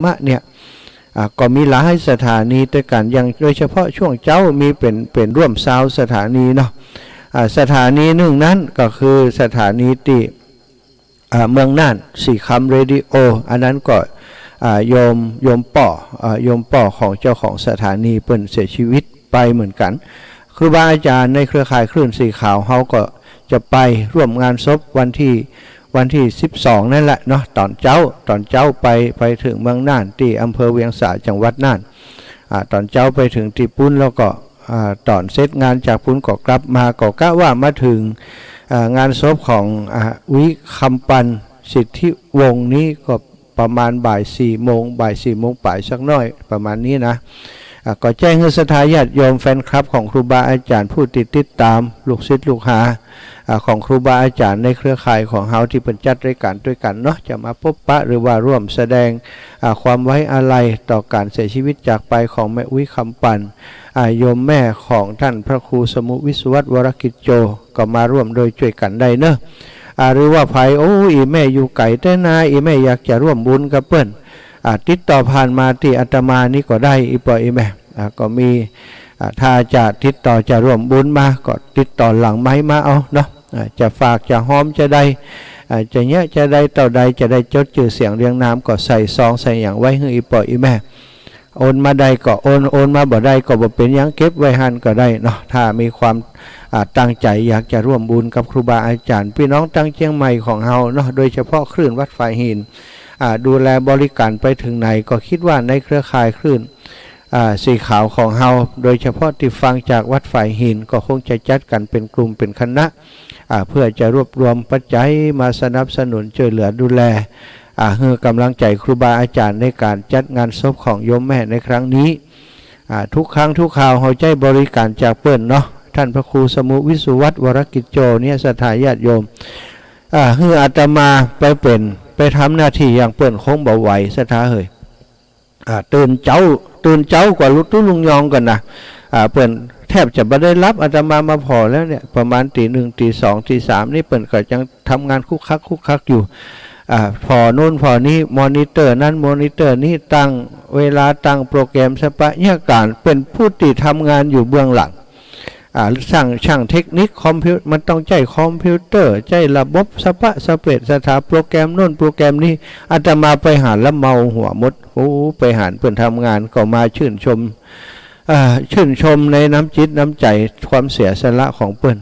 มะเนี่ยก็มีหลายสถานีด้วยกันอย่างโดยเฉพาะช่วงเจ้ามีเป็นร่วม20สถานีเนาะสถานีหนึ่งนั้นก็คือสถานีที่เมืองน่านสีคำเรดิโออันนั้นก็โยมป่อของเจ้าของสถานีเปิ้นเสียชีวิตไปเหมือนกันครูบาอาจารย์ในเครือข่ายคลื่นสีขาวเขาก็จะไปร่วมงานศพวันที่12นั่นแหละเนาะตอนเจ้าไปถึงเมืองน่านที่อำเภอเวียงสาจังหวัดน่านตอนเจ้าไปถึงที่ปุ้นแล้วก็ตอนเสร็จงานจากปุ้นก็กลับมาก็กะว่ามาถึงงานศพของวิคำปันสิทธิวงศ์นี้ก็ประมาณบ่าย4 โมงป่ายสักน้อยประมาณนี้นะก็แจ้งให้ศรัทธาญาติโยมแฟนคลับของครูบาอาจารย์ผู้ติดตามลูกศิษย์ลูกหาของครูบาอาจารย์ในเครือข่ายของเฮาที่เป็นจัดรายการด้วยกันเนาะจะมาพบปะหรือว่าร่วมแสดงความไว้อาลัยต่อการเสียชีวิตจากไปของแม่อุ้ยคำปันโยมแม่ของท่านพระครูสมุวิศวัตรวรกิจโจก็มาร่วมโดยช่วยกันได้เนอะหรือว่าไผอีแม่อยู่ไก่แต่นาอีแม่อยากจะร่วมบุญกับเปิ้นติดต่อผ่านมาที่อาตมานี่ก็ได้อีปอยแม่ก็มีถ้าจะติดต่อจะร่วมบุญมาก็ติดต่อหลังไม้มาเอาเนาะจะฝากจะหอมจะได้จะเนี้ยจะได้ต่อใดจะได้จดชื่อเสียงเรียงนามก็ใส่ซองใส่อย่างไว้ให้อีปอยแม่โอนมาได้ก็โอนมาบ่ได้ก็บ่เป็นยังเก็บไว้หันก็ได้เนาะถ้ามีความตั้งใจอยากจะร่วมบุญกับครูบาอาจารย์พี่น้องตั้งเชียงใหม่ของเฮาเนาะโดยเฉพาะคลื่นวัดฝ่ายหินดูแลบริการไปถึงไหนก็คิดว่าในเครือข่ายคลื่นสีขาวของเฮาโดยเฉพาะที่ฟังจากวัดฝ่ายหินก็คงจะจัดกันเป็นกลุ่มเป็นคณะเพื่อจะรวบรวมปัจจัยมาสนับสนุนช่วยเหลือดูแลให้กำลังใจครูบาอาจารย์ในการจัดงานศพของโยมแม่ในครั้งนี้ทุกครั้งทุกคราวเฮาใจบริการจากเปิ้นเนาะท่านพระครูสมุวิสุวัตรวรกิจโจเนี่ยศรัทธาญาติโยมให้อาตมาไปทำหน้าที่อย่างเปิ้นคงบ่ไหวศรัทธาเฮยตื่นเจ้ากว่าลุงยองกันนะเปิ้นแทบจะไม่ได้รับอาตมาพอแล้วเนี่ยประมาณตี 1 ตี 2 ตี 3นี่เปิ้นก็ยังทำงานคุกคักอยู่พอนู่นพอนี้มอนิเตอร์นั้นมอนิเตอร์นี้ตั้งเวลาตั้งโปรแกรมสปะเนี่ยการเป็นผู้ที่ทำงานอยู่เบื้องหลังช่างเทคนิคคอมพิวมันต้องใช้คอมพิวเตอร์ใช้ระบบสเปซสถาโปรแกรมโน่นโปรแกรมนี้อาตมาไปหาแล้วเมาหัวมดไปหาเพื่อนทำงานก็มาชื่นชมในน้ำจิตน้ำใจความเสียสละของเพื่อน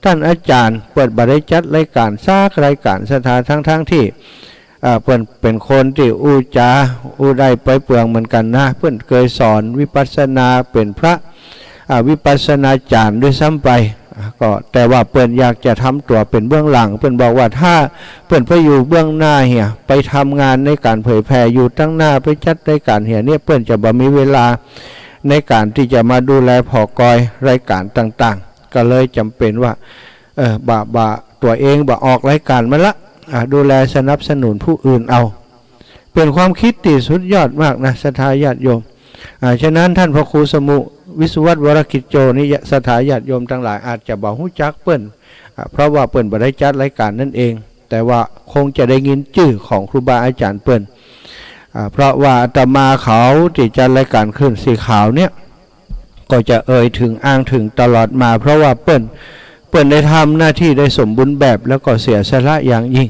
ท่านอาจารย์เปิดบริจัดรายการซากรายการสถาทั้งที่เพื่อนเป็นคนที่อู้ได้ไปเปลืองเหมือนกันนะเพื่อนเคยสอนวิปัสสนาเป็นพระวิปัสสนาจารย์ด้วยซ้ำไปก็แต่ว่าเปิ้นอยากจะทำตัวเป็นเบื้องหลังเปิ้นบอกว่าถ้าเปิ้นไปอยู่เบื้องหน้าเหียไปทำงานในการเผยแผ่อยู่ตั้งหน้าไปจัดรายการเหียเนี่ยเปิ้นจะบ่มีเวลาในการที่จะมาดูแลผอกอยรายการต่างๆก็เลยจำเป็นว่าตัวเองออกรายการมาละดูแลสนับสนุนผู้อื่นเอาเป็นความคิดที่สุดยอดมากนะศรัทธาญาติโยมฉะนั้นท่านพระครูสมุวิสุวัตรวรกิจโจนี่ศรัทธาญาติโยมทั้งหลายอาจจะบ่ฮู้จักเปิ้นเพราะว่าเปิ้นบ่ได้จัดรายการนั่นเองแต่ว่าคงจะได้ยินชื่อของครูบาอาจารย์เปิ้นเพราะว่าอาตมาเขาที่จัดรายการขึ้นสีขาวเนี่ยก็จะถึงอ้างถึงตลอดมาเพราะว่าเปิ้นได้ทำหน้าที่ได้สมบูรณ์แบบแล้วก็เสียสละอย่างยิ่ง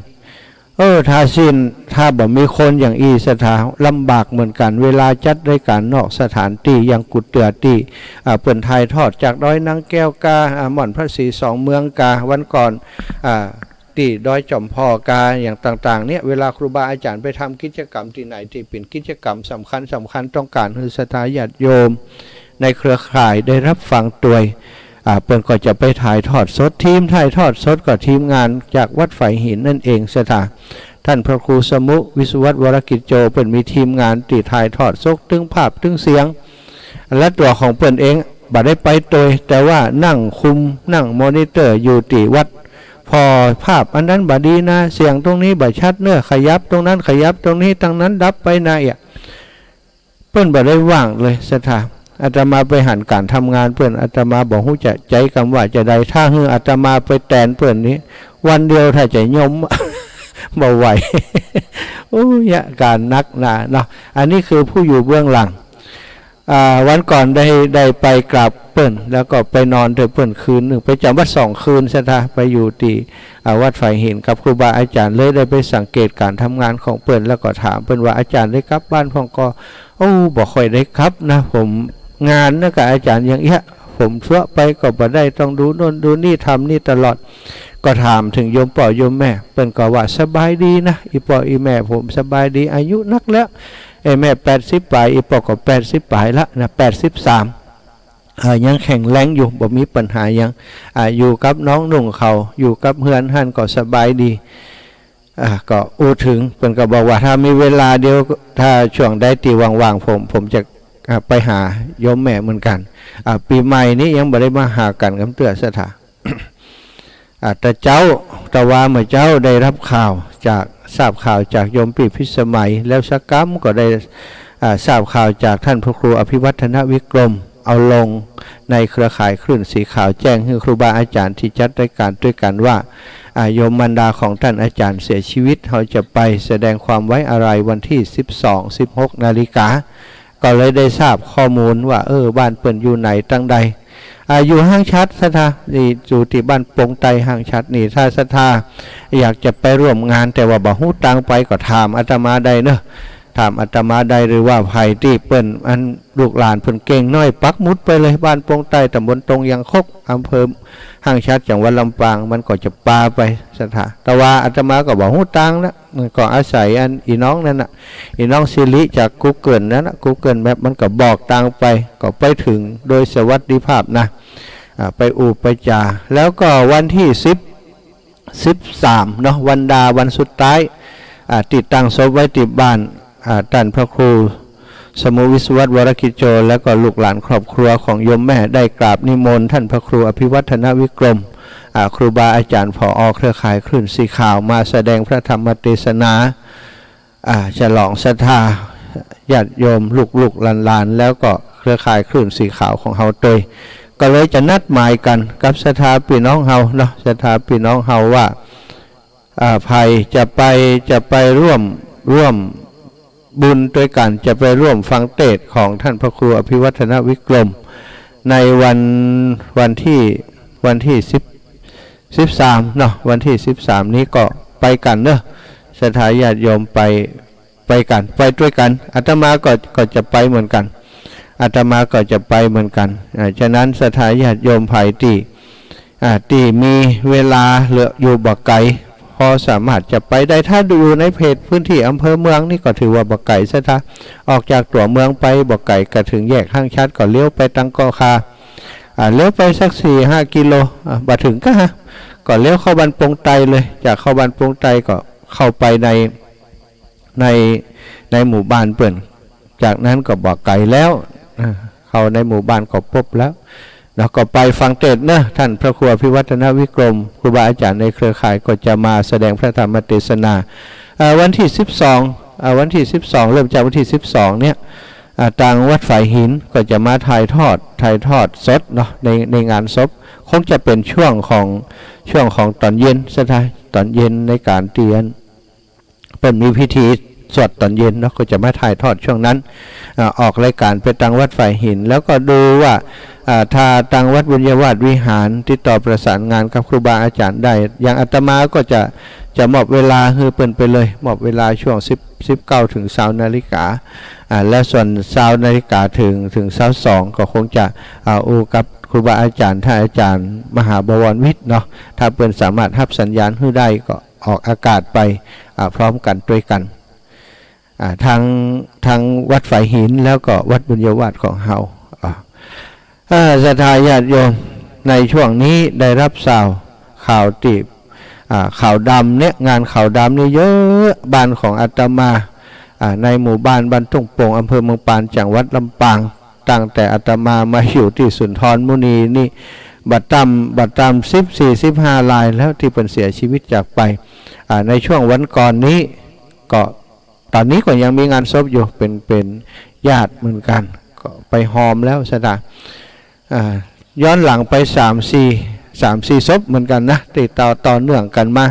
ถ้าบ่มีคนอย่างสถาลำบากเหมือนกันเวลาจัดรายการนอกสถานที่อย่างกุฏเตือที่เปิ้นถ่ายทอดจากดอยนางแก้วกาหม่อนพระศรี2 เมืองกาวันก่อนที่ดอยจอมพอกาอย่างต่างๆเนี่ยเวลาครูบาอาจารย์ไปทำกิจกรรมที่ไหนที่เป็นกิจกรรมสำคัญต้องการให้ศรัทธาญาติโยมในเครือข่ายได้รับฟังตัวเปิ้นก็จะไปถ่ายทอดสดถ่ายทอดสดกับทีมงานจากวัดฝ่ายหินนั่นเองศรัทธาท่านพระครูสมุวิสุวัตรวรกิจโจเปิ้นมีทีมงานที่ถ่ายทอดสดตึงภาพตึงเสียงและตัวของเปิ้นเองบ่ได้ไปโดยแต่ว่านั่งคุมนั่งมอนิเตอร์อยู่ที่วัดพอภาพอันนั้นบ่ดีนะเสียงตรงนี้บ่ชัดเนื้อขยับตรงนั้นขยับตรงนี้ตั้งนั้นดับไปนะเปิ้นบ่ได้ว่างเลยศรัทธาอาตมาไปหันการทำงานเพื่อนอาตมาบอกหูจะใจคำว่าจะใดถ้าอาตมาไปแตนเพื่อนนี้วันเดียวถ้าจะยม บ่ไหว โอ้ยการนักหนาเนาะอันนี้คือผู้อยู่เบื้องหลังวันก่อนได้ไปกราบเปิ้นแล้วก็ไปนอนเถอะเปิ้นคืนหนึ่งไปจำวัด2 คืนใช่ไหมไปอยู่ที่วัดไฟหินกับครูบาอาจารย์เลยได้ไปสังเกตการทำงานของเปิ้นแล้วก็ถามเปิ้นว่าอาจารย์ได้กลับบ้านพ่องก็โอ้บอกค่อยได้ครับนะผมงานนะกับอาจารย์อย่างเงี้ยผมชั่วไปก็บ่ได้ต้องดูโน่นดูนี่ทำนี่ตลอดก็ถามถึงโยมพ่อโยมแม่เปิ้นก็ว่าสบายดีนะอีพ่ออีแม่ผมสบายดีอายุนักแล้วแม่80 ปลายอีพ่อก็80 ปลายละนะ83ยังแข็งแรงอยู่บ่มีปัญหายังอยู่กับน้องนุ่งเขาอยู่กับเฮือนหั่นก็สบายดีก็อู้ถึงเพิ่นก็บอกว่าถ้ามีเวลาเดียวถ้าช่วงได้ตีว่างๆผมจะไปหาโยมแม่เหมือนกันปีใหม่นี้ยังบ่ได้มาหากันกับเตื้อสถา แต่เจ้าตะวาเมื่อเจ้าได้รับข่าวจากทราบข่าวจากโยมปีพิสมัยแล้วสักกัมก็ได้ทราบข่าวจากท่านพระครูอภิวัฒนวิกรมเอาลงในเครือข่ายคลื่นสีขาวแจ้งให้ครูบาอาจารย์ที่จัดรายการด้วยกันว่าโยมมารดาของท่านอาจารย์เสียชีวิตเขาจะไปแสดงความไว้อาลัยวันที่12-16 นาฬิกาก็เลยได้ทราบข้อมูลว่าบ้านเปิ้นอยู่ไหนตั้งใดอยู่ห้างชัดสถานี่อยู่ที่บ้านปงไตห้างชัดนี่ถ้าสถาอยากจะไปร่วมงานแต่ว่าบ่ฮู้ตังไปก็ถามอาตมาได้เนอะถามอาตมาได้หรือว่าไผที่เปิ้นอันลูกหลานเพิ่นเก่งน้อยปักมุดไปเลยบ้านปงไตตำบลตรงยังคกอำเภอห้างชัดจังหวัดลำปางมันก็จะปาไปสถาแต่ว่าอาตมาก็บ่ฮู้ตังนะก็อาศัยอันอีน้องนั่นน่ะอีน้องสิริจาก Google นั่นน่ะ Google Map มันก็บอกตังไปก็ไปถึงโดยสวัสดิภาพนะไปอูไปจาแล้วก็วันที่13เนาะวันสุดท้ายติดตั้งศพไว้ที่บ้านท่านพระครูสมุวิศวัตวรกิจโจแล้วก็ลูกหลานครอบครัวของโยมแม่ได้กราบนิมนต์ท่านพระครูอภิวัฒนวิกรมครูบาอาจารย์ผอ.เครือข่ายคลื่นสีขาวมาแสดงพระธรรมเทศนาฉลองศรัทธาญาติโยมลูกหลานแล้วก็เครือข่ายคลื่นสีขาวของเฮาเตยก็เลยจะนัดหมายกันกับศรัทธาพี่น้องเฮาเนาะศรัทธาพี่น้องเฮาว่าภัยจะไปร่วมบุญด้วยกันจะไปร่วมฟังเทศน์ของท่านพระครูอภิวัฒนวิกรมในวันที่13เนาะวันที่13นี้ก็ไปกันเนอะศรัทธาญาติโยมไปกันไปด้วยกันอาตมาก็จะไปเหมือนกันอาตมาก็จะไปเหมือนกันฉะนั้นศรัทธาญาติโยมไผที่มีเวลาเหลืออยู่บ่ไกลพอสามารถจะไปได้ถ้าดูในเพจพื้นที่อำเภอเมืองนี่ก็ถือว่าบ่ไกลซะท่าออกจากตัวเมืองไปบ่ไกลก็ถึงแยกห้างชัดก็เลี้ยวไปตังกอคาเลี้ยวไปสัก 4-5 กิโลบ่ถึงก็เลี้ยวเข้าบ้านปงไตเลยจากเข้าบ้านปงไตก็เข้าไปในหมู่บ้านเปิ้นจากนั้นก็บ่ไกลแล้วเข้าในหมู่บ้านก็พบแล้วก็ไปฟังเทศน์นะท่านพระครูอภิวัฒนวิกรมครูบาอาจารย์ในเครือข่ายก็จะมาแสดงพระธรรมเทศนาวันที่12เริ่มจากวันที่12เนี่ยทางวัดฝ่ายหินก็จะมาถ่ายทอดสดเนาะในงานศพคงจะเป็นช่วงของตอนเย็นซะท้ายตอนเย็นในการเตียนเป็นมีพิธีสวดตอนเย็นเนาะก็จะมาถ่ายทอดช่วงนั้นออกรายการไปทางวัดฝ่ายหินแล้วก็ดูว่าถ้าทางวัดบุญญาวาสวิหารติดต่อประสานงานกับครูบาอาจารย์ได้อย่างอาตมาก็จะมอบเวลาให้เปิ้นไปเลยมอบเวลาช่วง19 ถึง 20 นาฬิกาและส่วน20 นาฬิกาถึง22ก็คงจะกับครูบาอาจารย์ท่านอาจารย์มหาบวรวิทย์เนาะถ้าเปิ้นสามารถรับสัญญาณให้ได้ก็ออกอากาศไปพร้อมกันด้วยกันทางวัดฝ่ายหินแล้วก็วัดบุญญาวาสของเฮาศรัทธาญาติโยมในช่วงนี้ได้รับข่าวตีบข่าวดำเนี่ยงานข่าวดำนี่เยอะบ้านของอาตมาในหมู่บ้านบ้านทุ่งโป่งอำเภอเมืองปานจังหวัดลำปางตั้งแต่อาตมามาอยู่ที่สุนทรมุนีนี่บัดตำ14-15 รายแล้วที่เป็นเสียชีวิตจากไปในช่วงวันก่อนนี้ก็ตอนนี้ก็ยังมีงานศพอยู่เป็นญาติเหมือนกันก็ไปหอมแล้วซะนะย้อนหลังไป3-4 ศพเหมือนกันนะติดต่อเนื่องกันมา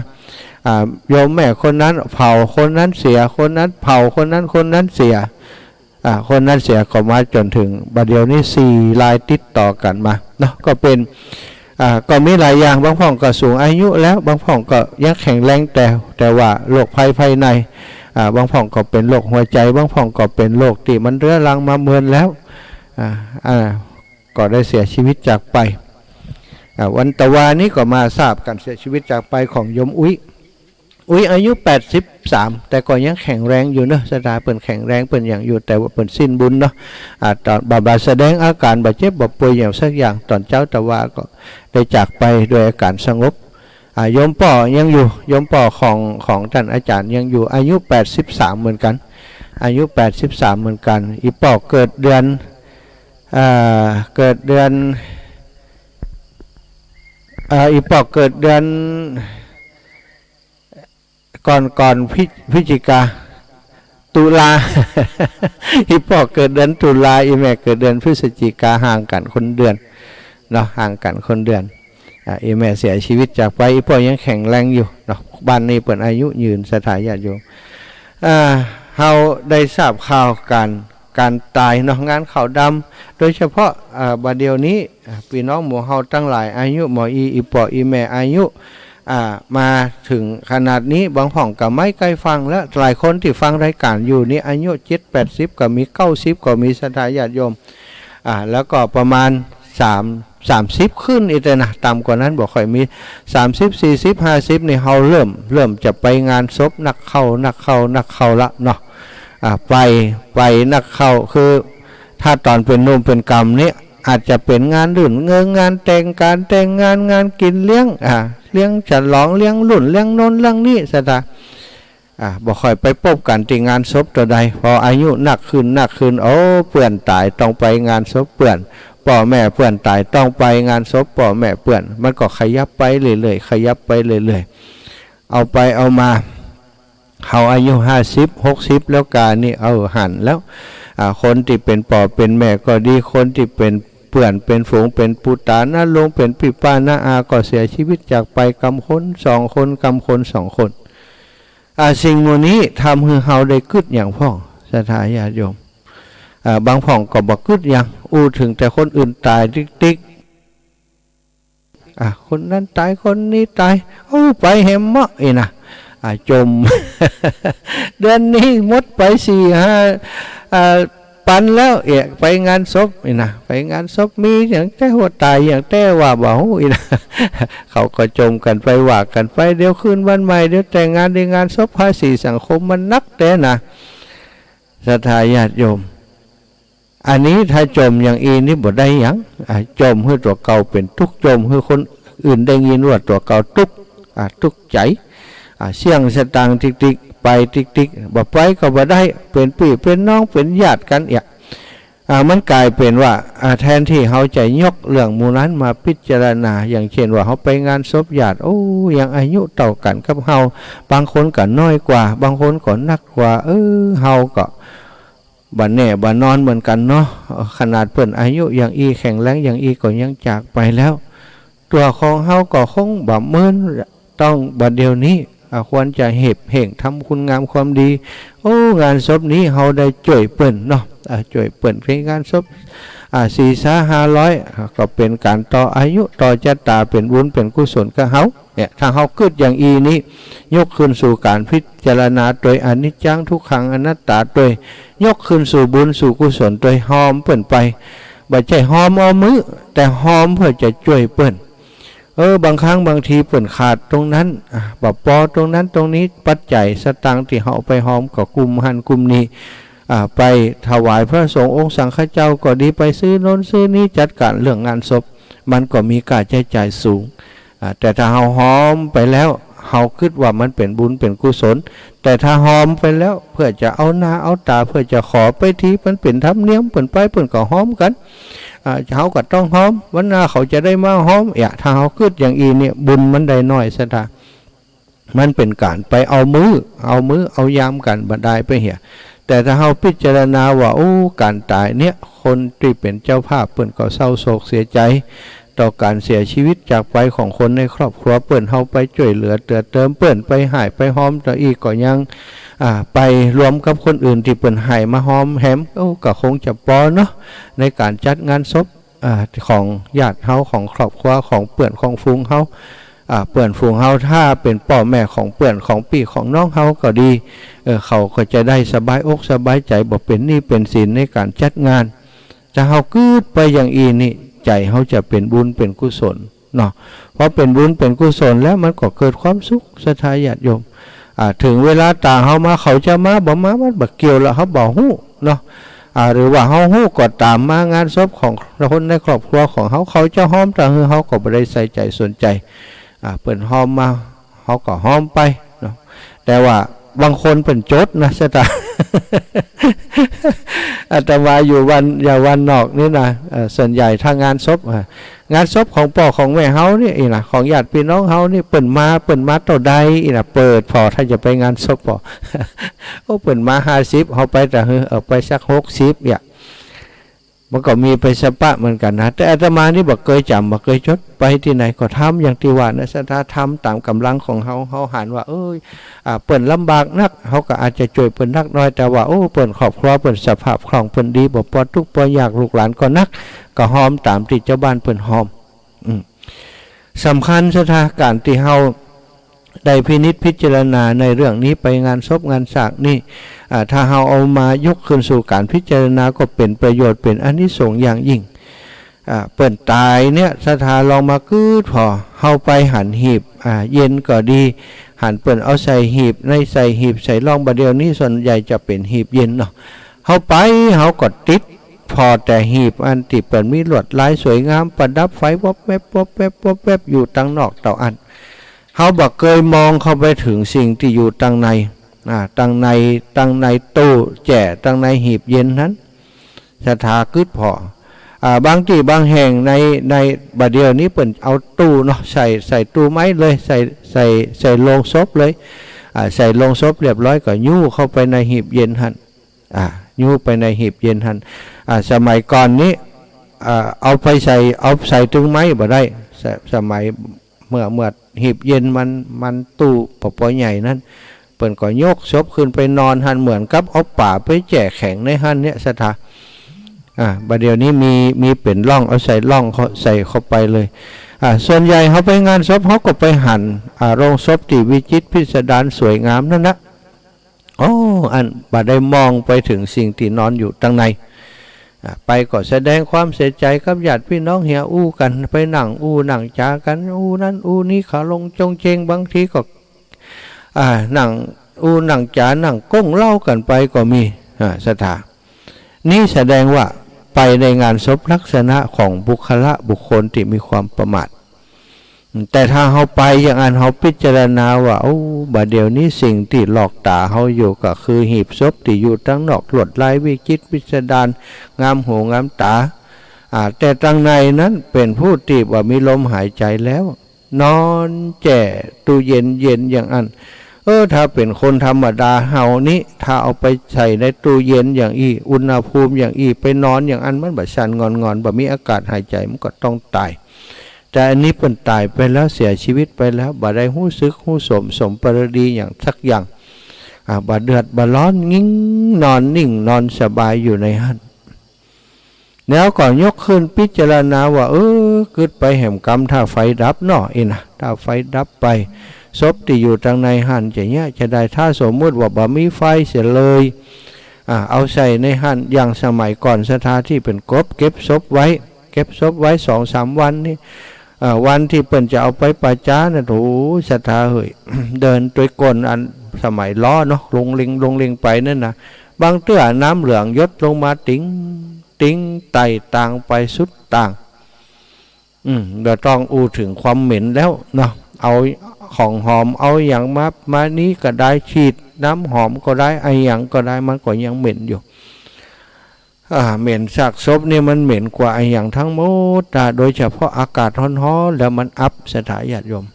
โยมแม่คนนั้นเผาคนนั้นเสียคนนั้นเผาคนนั้นคนนั้นเสียคนนั้นเสียก็มาจนถึงบัดเดียวนี้4 รายติดต่อกันมาเนาะก็เป็นก็มีหลายอย่างบางพ่องก็สูงอายุแล้วบางพ่องก็ยังแข็งแรงแต่ว่าโรคภัยภายในบางพ่องก็เป็นโรคหัวใจบางพ่องก็เป็นโรคที่มันเรื้อรังมาเมินแล้วก็ได้เสียชีวิตจากไปวันตะวานี้ก็มาทราบการเสียชีวิตจากไปของโยมอุ้ยอายุ83แต่ก็ยังแข็งแรงอยู่เนาะสถาเปิ่นแข็งแรงเปิ่นอย่างอยู่แต่ว่าเปิ่นสิ้นบุญเนาะตอนบาแสดงอาการบาดเจ็บบ่ป่วยอย่างสักอย่างตอนเจ้าตะวาก็ได้จากไปโดยอาการสงบโยมป่อยังอยู่โยมป่อของท่านอาจารย์ยังอยู่อายุ83เหมือนกันอายุ83เหมือนกันอีป่อเกิดเดือนอีป่อเกิดเดือนก่อนพฤศจิกาตุลา อีป่อเกิดเดือนตุลาอีแม่เกิดเดือนพฤศจิกาห่างกันคนเดือนเนาะห่างกันคนเดือนอีแม่เสียชีวิตจากไปอีป่อยังแข็งแรงอยู่เนาะบ้านนี้เปิดอายุยืนสถาญาติโยมเฮาได้ทราบข่าวการตายเนาะงานข่าวดำโดยเฉพาะบัดเดียวนี้พี่น้องหมู่เฮาตั้งหลายอายุหมออีป่ออีแม่อายุมาถึงขนาดนี้บางห้องก็ไม่ใกล้ฟังแล้วหลายคนที่ฟังรายการอยู่นี่อายุ70-80ก็มี90ก็มีสถาญาติโยมแล้วก็ประมาณ30ขึ้นอีกแต่นะต่ำกว่านั้นบอกค่อยมี30 40 50นี่เฮาเริ่มจะไปงานศพนักเข้าละเนาะไปนักเข้าคือถ้าตอนเป็นนุ่มเป็นกรรมนี้อาจจะเป็นงานรุ่นงานแต่งการแต่งงานกินเลี้ยงฉลองเลี้ยงรุ่นเลี้ยงโน้นเลี้ยงนี่สตาบอกค่อยไปพบกันที่งานศพตัวใดพออายุหนักขึ้นโอ้เปื่อนตายต้องไปงานศพเปื่อนพ่อแม่เปื่อนตายต้องไปงานศพพ่อแม่เปื่อนมันก็ขยับไปเรื่อยๆเอาไปเอามาเขาอายุ50-60แล้วการนี่เอาหันแล้วคนที่เป็นพ่อเป็นแม่ก็ดีคนที่เป็นเปื่อนเป็นฝูงเป็นปุตตานาลงเป็นปิป้านาอาก็เสียชีวิตจากไปกำคน2 คนกำคน2 คนสิ่งนี้ทำให้เฮาได้กึดอย่างพ่องสถาญาติโยมบางพ่องก็บอกกึดอย่างถึงแต่คนอื่นตายติ๊กคนนั้นตายคนนี้ตายไปเห็มมะนะจม เดือนนี้หมดไป4-5ปันแล้วไปงานศพนะไปงานศพมีอย่างแต่หัวตายอย่างแต่ว่าบ่าวนะ เขาก็จมกันไปว่ากันไปเดี๋ยวคืนวันใหม่เดี๋ยวแต่งงานในงานศพภาษีสังคมมันนักแต่นะศรัทธาญาติโยมอันนี้ถ้าจมอย่างอีนี่บ่ได้ยังจมให้ตัวเก่าเป็นทุกจมให้คนอื่นได้ยินว่าตัวเก่าทุกใจเสี่ยงสตางค์ติ๊กไปติ๊กบ่ไปก็บ่ได้เป็นพี่เป็นน้องเป็นญาติกันมันกลายเป็นว่าแทนที่เขาจะยกเรื่องมูนั้นมาพิจารณาอย่างเช่นว่าเขาไปงานศพญาติยังอายุเท่ากันกับเฮาบางคนก็น้อยกว่าบางคนก็นักกว่าเฮาก็บัดแน่บัดนอนเหมือนกันเนาะขนาดเพิ่นอายุอย่างอีแข็งแรงอย่างอีก็ยังจากไปแล้วตัวของเฮาก็คงบ่เมินต้องบัดเดียวนี้ควรจะเห่งทำคุณงามความดีงานศพนี้เฮาได้ช่วยเปิ้นเนาะช่วยเปิ้นเพียงงานศพ4-500ก็เป็นการต่ออายุต่อชะตาเป็นบุญเป็นกุศลกับเฮาเนี่ยถ้าเฮาคิดอย่างอีนี้ยกขึ้นสู่การพิจารณาโดยอนิจจังทุกขังอนัตตาโดยยกขึ้นสู่บุญสู่กุศลโดยหอมเปิ้นไปบ่ใช่หอมเอามือแต่หอมเพื่อจะช่วยเปิ้นบางครั้งบางทีเปิ่นขาดตรงนั้นบ่พอตรงนั้นตรงนี้ปัจจัยสตางค์ที่เฮาไปหอมก็กลุ่มหันกลุ่มนี้ไปถวายพระสงฆ์องค์สังฆเจ้าก็ดีไปซื้อโน้นซื้อนี้จัดการเรื่องงานศพมันก็มีค่าใช้จ่ายสูงแต่ถ้าเฮาหอมไปแล้วเฮาคิดว่ามันเป็นบุญเป็นกุศลแต่ถ้าหอมไปแล้วเพื่อจะเอาหน้าเอาตาเพื่อจะขอไปทีมันเป็นธรรมเนียมเปิ่นไปเปิ่นก็หอมกันเขาก็ต้องหอมวันหน้าเขาจะได้มาหอมถ้าเขาคิดอย่างอีเนี่ยบุญมันได้น้อยซะท่ามันเป็นการไปเอามือเอายามกันบัดได้ไปเหี่ยแต่ถ้าเขาพิจารณาว่าการตายเนี่ยคนที่เป็นเจ้าภาพเปิ่นก็เศร้าโศกเสียใจ ต่อการเสียชีวิตจากไปของคนในครอบครัวเปิ้นเฮาไปช่วยเหลือเติมเปิ้นไปหายไปหอมต่ออีกก็ยังไปรวมกับคนอื่นที่เปิ้นหายมาหอมแหมก็คงจะพอเนาะในการจัดงานศพของญาติเฮาของครอบครัวของเปิ้นของฟูงเฮาเปื่อนฝูงเฮาถ้าเป็นพ่อแม่ของเปื่อนของพี่ของน้องเฮาก็ดีเขาก็จะได้สบายอกสบายใจบ่เป็นหนี้เป็นสินในการจัดงานจะเฮากืดไปอย่างอีนี่ใจเฮาจะเป็นบุญเป็นกุศลเนาะเพราะเป็นบุญเป็นกุศลแล้วมันก็เกิดความสุขศรัทธาญาติโยมถึงเวลาตาเฮามาเขาจะมาบ่มามันบ่เกี่ยวแล้วเฮาบ่ฮู้เนาะหรือว่าเฮาฮู้ก็ตามมางานศพของคนในครอบครัวของเขาจะหอมแต่เฮาก็บ่ได้ใส่ใจสนใจเปิ่นหอมมาเขาก็หอมไปเนาะแต่ว่าบางคนเปิ่นจดนะสตาอาตมาอยู่วันนอกนี่นะส่วนใหญ่ถ้างานศพงานศพของพ่อของแม่เฮานี่นะของญาติพี่น้องเฮานี่เปิ่นมาต่อใดนะเปิดพอถ้าจะไปงานศพพอโอ้เปิ่นมา50เฮาไปแต่เอาไปสัก60อย่างมันก็มีไปสปะเหมือนกันนะแต่อาตมานี่บอกเคยจำบอกเคยจดไปที่ไหนก็ทำอย่างที่ว่านะศรัทธาทำตามกำลังของเขาหันว่าเปิ่นลำบากนักเขาก็อาจจะช่วยเปิ่นนักน้อยแต่ว่าเปิ่นครอบครัวเปิ่นสภาพคล่องเปิ่นดีบ่ปอดทุกข์บ่ยากลูกหลานก็นักก็หอมตามที่เจ้าบ้านเปิ่นหอมสำคัญศรัทธาการที่เฮาได้พินิจพิจารณาในเรื่องนี้ไปงานศพงานสากนี่ถ้าเราเอามายกขึ้นสู่การพิจารณาก็เป็นประโยชน์เป็นอานิสงส์อย่างยิ่งเปิ่นตายเนี่ยศรัทธาลองมากืดพอเฮาไปหันหีบเย็นก็ดีหันเปิ่นเอาใส่หีบในใส่หีบใส่ร่องบะเดียวนี้ส่วนใหญ่จะเป็นหีบเย็นเนาะเฮาไปเฮาก็ติดพอแต่หีบอันที่เปิ่นมีลวดลายสวยงามประดับไฟวบแวบวบแวบวบแวบอยู่ตั้งนอกเตาอันเขาบอกเคยมองเข้าไปถึงสิ่งที่อยู่ตั้งในตู้แจ่ตั้งในหีบเย็นนั้นศรัทธาคืดพอบางที่บางแห่งในบัดเดียวนี้เปิ่นเอาตู้เนาะใส่ตู้ไม้เลยใส่โลงศพเลยใส่โลงศพเรียบร้อยก็ยู่เข้าไปในหีบเย็นหันยู่ไปในหีบเย็นหันสมัยก่อนนี้เอาใส่ตึงไม้บ่ได้สมัยเมื่อหีบเย็นมันตู้ปอใหญ่นั้นเปิ่นก็ยกศพขึ้นไปนอนหันเหมือนกับเอาป่าไปแจกแข็งในหันเนี่ยศรัทธาบัดเดี๋ยวนี้มีเป็นร่องเอาใส่ร่องเขาใส่เข้าไปเลยส่วนใหญ่เขาไปงานศพเขาก็ไปหั่นโรงศพที่วิจิตรพิสดารสวยงามนั่นนะอันบัดได้มองไปถึงสิ่งที่นอนอยู่ตั้งในไปก็แสดงความเสียใจกับญาติพี่น้องเฮียอู้กันไปนั่งจากันนั้นนี้ขาลงจงเจงบางทีก็นั่งจานั่งก้งเล่ากันไปก็มีศรัทธานี่แสดงว่าไปในงานศพลักษณะของบุคคลที่มีความประมาทแต่ถ้าเขาไปอย่างนั้นเขาพิจารณาว่าบัดเดี๋ยวนี้สิ่งที่หลอกตาเขาอยู่ก็คือหีบศพที่อยู่ตั้งนอกลวดลายวิจิตรพิสดารงามหูงามตาแต่ตั้งในนั้นเป็นผู้ที่ว่ามีลมหายใจแล้วนอนแจ่ตู้เย็นอย่างนั้นถ้าเป็นคนธรรมดาเฮานี้ถ้าเอาไปใส่ในตู้เย็นอย่างอุณหภูมิอย่างไปนอนอย่างนั้นมันแบบสั่นงอนแบบมีอากาศหายใจมันก็ต้องตายแต่อันนี้เป็นตายไปแล้วเสียชีวิตไปแล้วบ่ได้หู้ซึกหู้สมปรดีอย่างสักอย่างบ่เดือดบ่ร้อนงิ้งนอนนิ่งนอนสบายอยู่ในหันแล้วก่อนยกขึ้นพิจารณาว่าเกิดไปแห่มกรรมถ้าไฟดับเนาะนะถ้าไฟดับไปศพที่อยู่ทางในหันจะได้ถ้าสมมติว่าบ่มีไฟเสียเลยเอาใส่ในหันอย่างสมัยก่อนศรัทธาที่เป็นกบเก็บศพไว้2-3 วันนี่วันที่เปิ่นจะเอาไปป่าช้านะโหศรัทธาเฮ้ย เดินตัวก้นอันสมัยล้อเนาะลงลิงไปนั่นนะบางเตื้อน้ำเหลืองยดลงมาติ้งไต่ต่างไปสุดต่างเดี๋ยวต้องถึงความเหม็นแล้วเนาะเอาของหอมเอาอย่างมานี้ก็ได้ฉีดน้ำหอมก็ได้ไออย่างก็ได้มันก็ยังเหม็นอยู่เหม็นซากศพนี่มันเหม็นกว่าไออย่างทั้งหมดโดยเฉพาะอากาศร้อนๆแล้วมันอัพสถานญาติโยม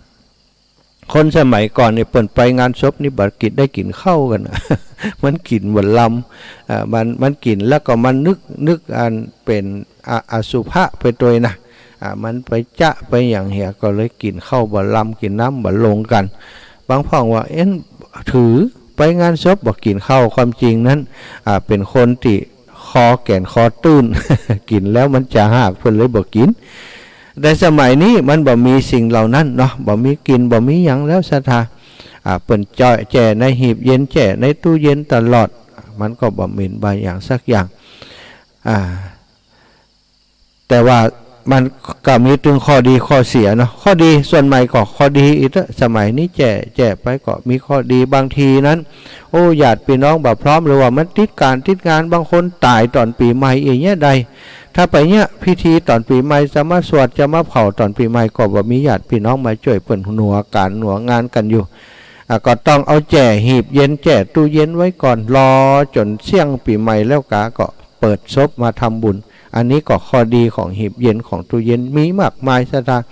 คนสมัยก่อนเนี่ยเปิดไปงานศพนี่บัดกินได้กินข้าวกัน มันกินหวานลำมันกินแล้วก็มันนึกอันเป็นอสุภะไปตัวนะ มันไปจะไปอย่างเหี้ยก็เลยกินข้าวบ่ลำกินน้ำบ่ลงกันบางพ่องว่าถือไปงานศพบอกกินข้าวความจริงนั้นเป็นคนที่คอแก่นคอตื้น กินแล้วมันจะหักเพิ่นเลยบอกกินแต่สมัยนี้มันบ่มีสิ่งเหล่านั้นเนาะบ่มีกินบ่มีหยังแล้วศรัทธาเปิ่นจ่อยแจ่ในหีบเย็นแจ่ในตู้เย็นตลอดมันก็บ่มีบางอย่างสักอย่างแต่ว่ามันก็มีถึงข้อดีข้อเสียเนาะข้อดีส่วนใหม่ก็ข้อดีอีกสมัยนี้แจ่ไปก็มีข้อดีบางทีนั้นญาติพี่น้องบ่พร้อมหรือว่ามันติดงานบางคนตายตอนปีใหม่อย่างเงี้ยใดถ้าไปเนี้ยพิธีตอนปีใหม่จะมาสวดจะมาเผาตอนปีใหม่ก็บ่มีญาติพี่น้องมาช่วยเปิ่นหนัวงานกันอยู่ก็ต้องเอาแจ่หีบเย็นแจ่ตู้เย็นไว้ก่อนรอจนเสี่ยงปีใหม่แล้วก็เปิดศพมาทำบุญอันนี้ก็ข้อดีของหีบเย็นของตู้เย็นมีมากมายซะทาง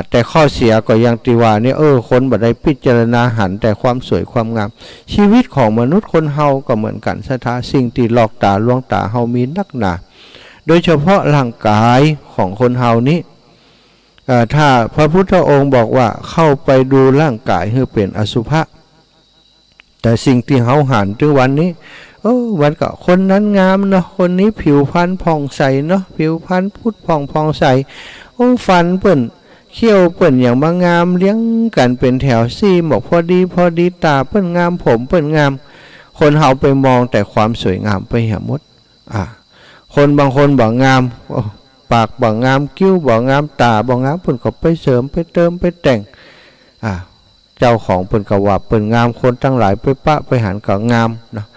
แต่ข้อเสียก็ยังติว่าเนี่ยคนบ่ได้พิจารณาหันแต่ความสวยความงามชีวิตของมนุษย์คนเฮาก็เหมือนกันซะทางสิ่งที่หลอกตาลวงตาเฮามีนักหนาโดยเฉพาะร่างกายของคนเฮานี้ถ้าพระพุทธองค์บอกว่าเข้าไปดูร่างกายให้เป็นอสุภะแต่สิ่งที่เฮาหันถึงวันนี้วันก็คนนั้นงามเนาะคนนี้ผิวพรรณผ่องใสเนาะผิวพรรณพุทธผ่องใสฟันเปิ้นเขี้ยวเปิ้นอย่างมางามเลี้ยงกันเป็นแถวซี่หมกพอดีตาเปิ้นงามผมเปิ้นงามคนเฮาไปมองแต่ความสวยงามไปหมดคนบางคนบ่งามปากบ่งามคิ้วบ่งามตาบ่งามเปิ้นก็ไปเสริมไปเติมไปแต่งเจ้าของเปิ้นก็ว่าเปิ้นงามคนทั้งหลายไปปะไปหันก็งามเนาะ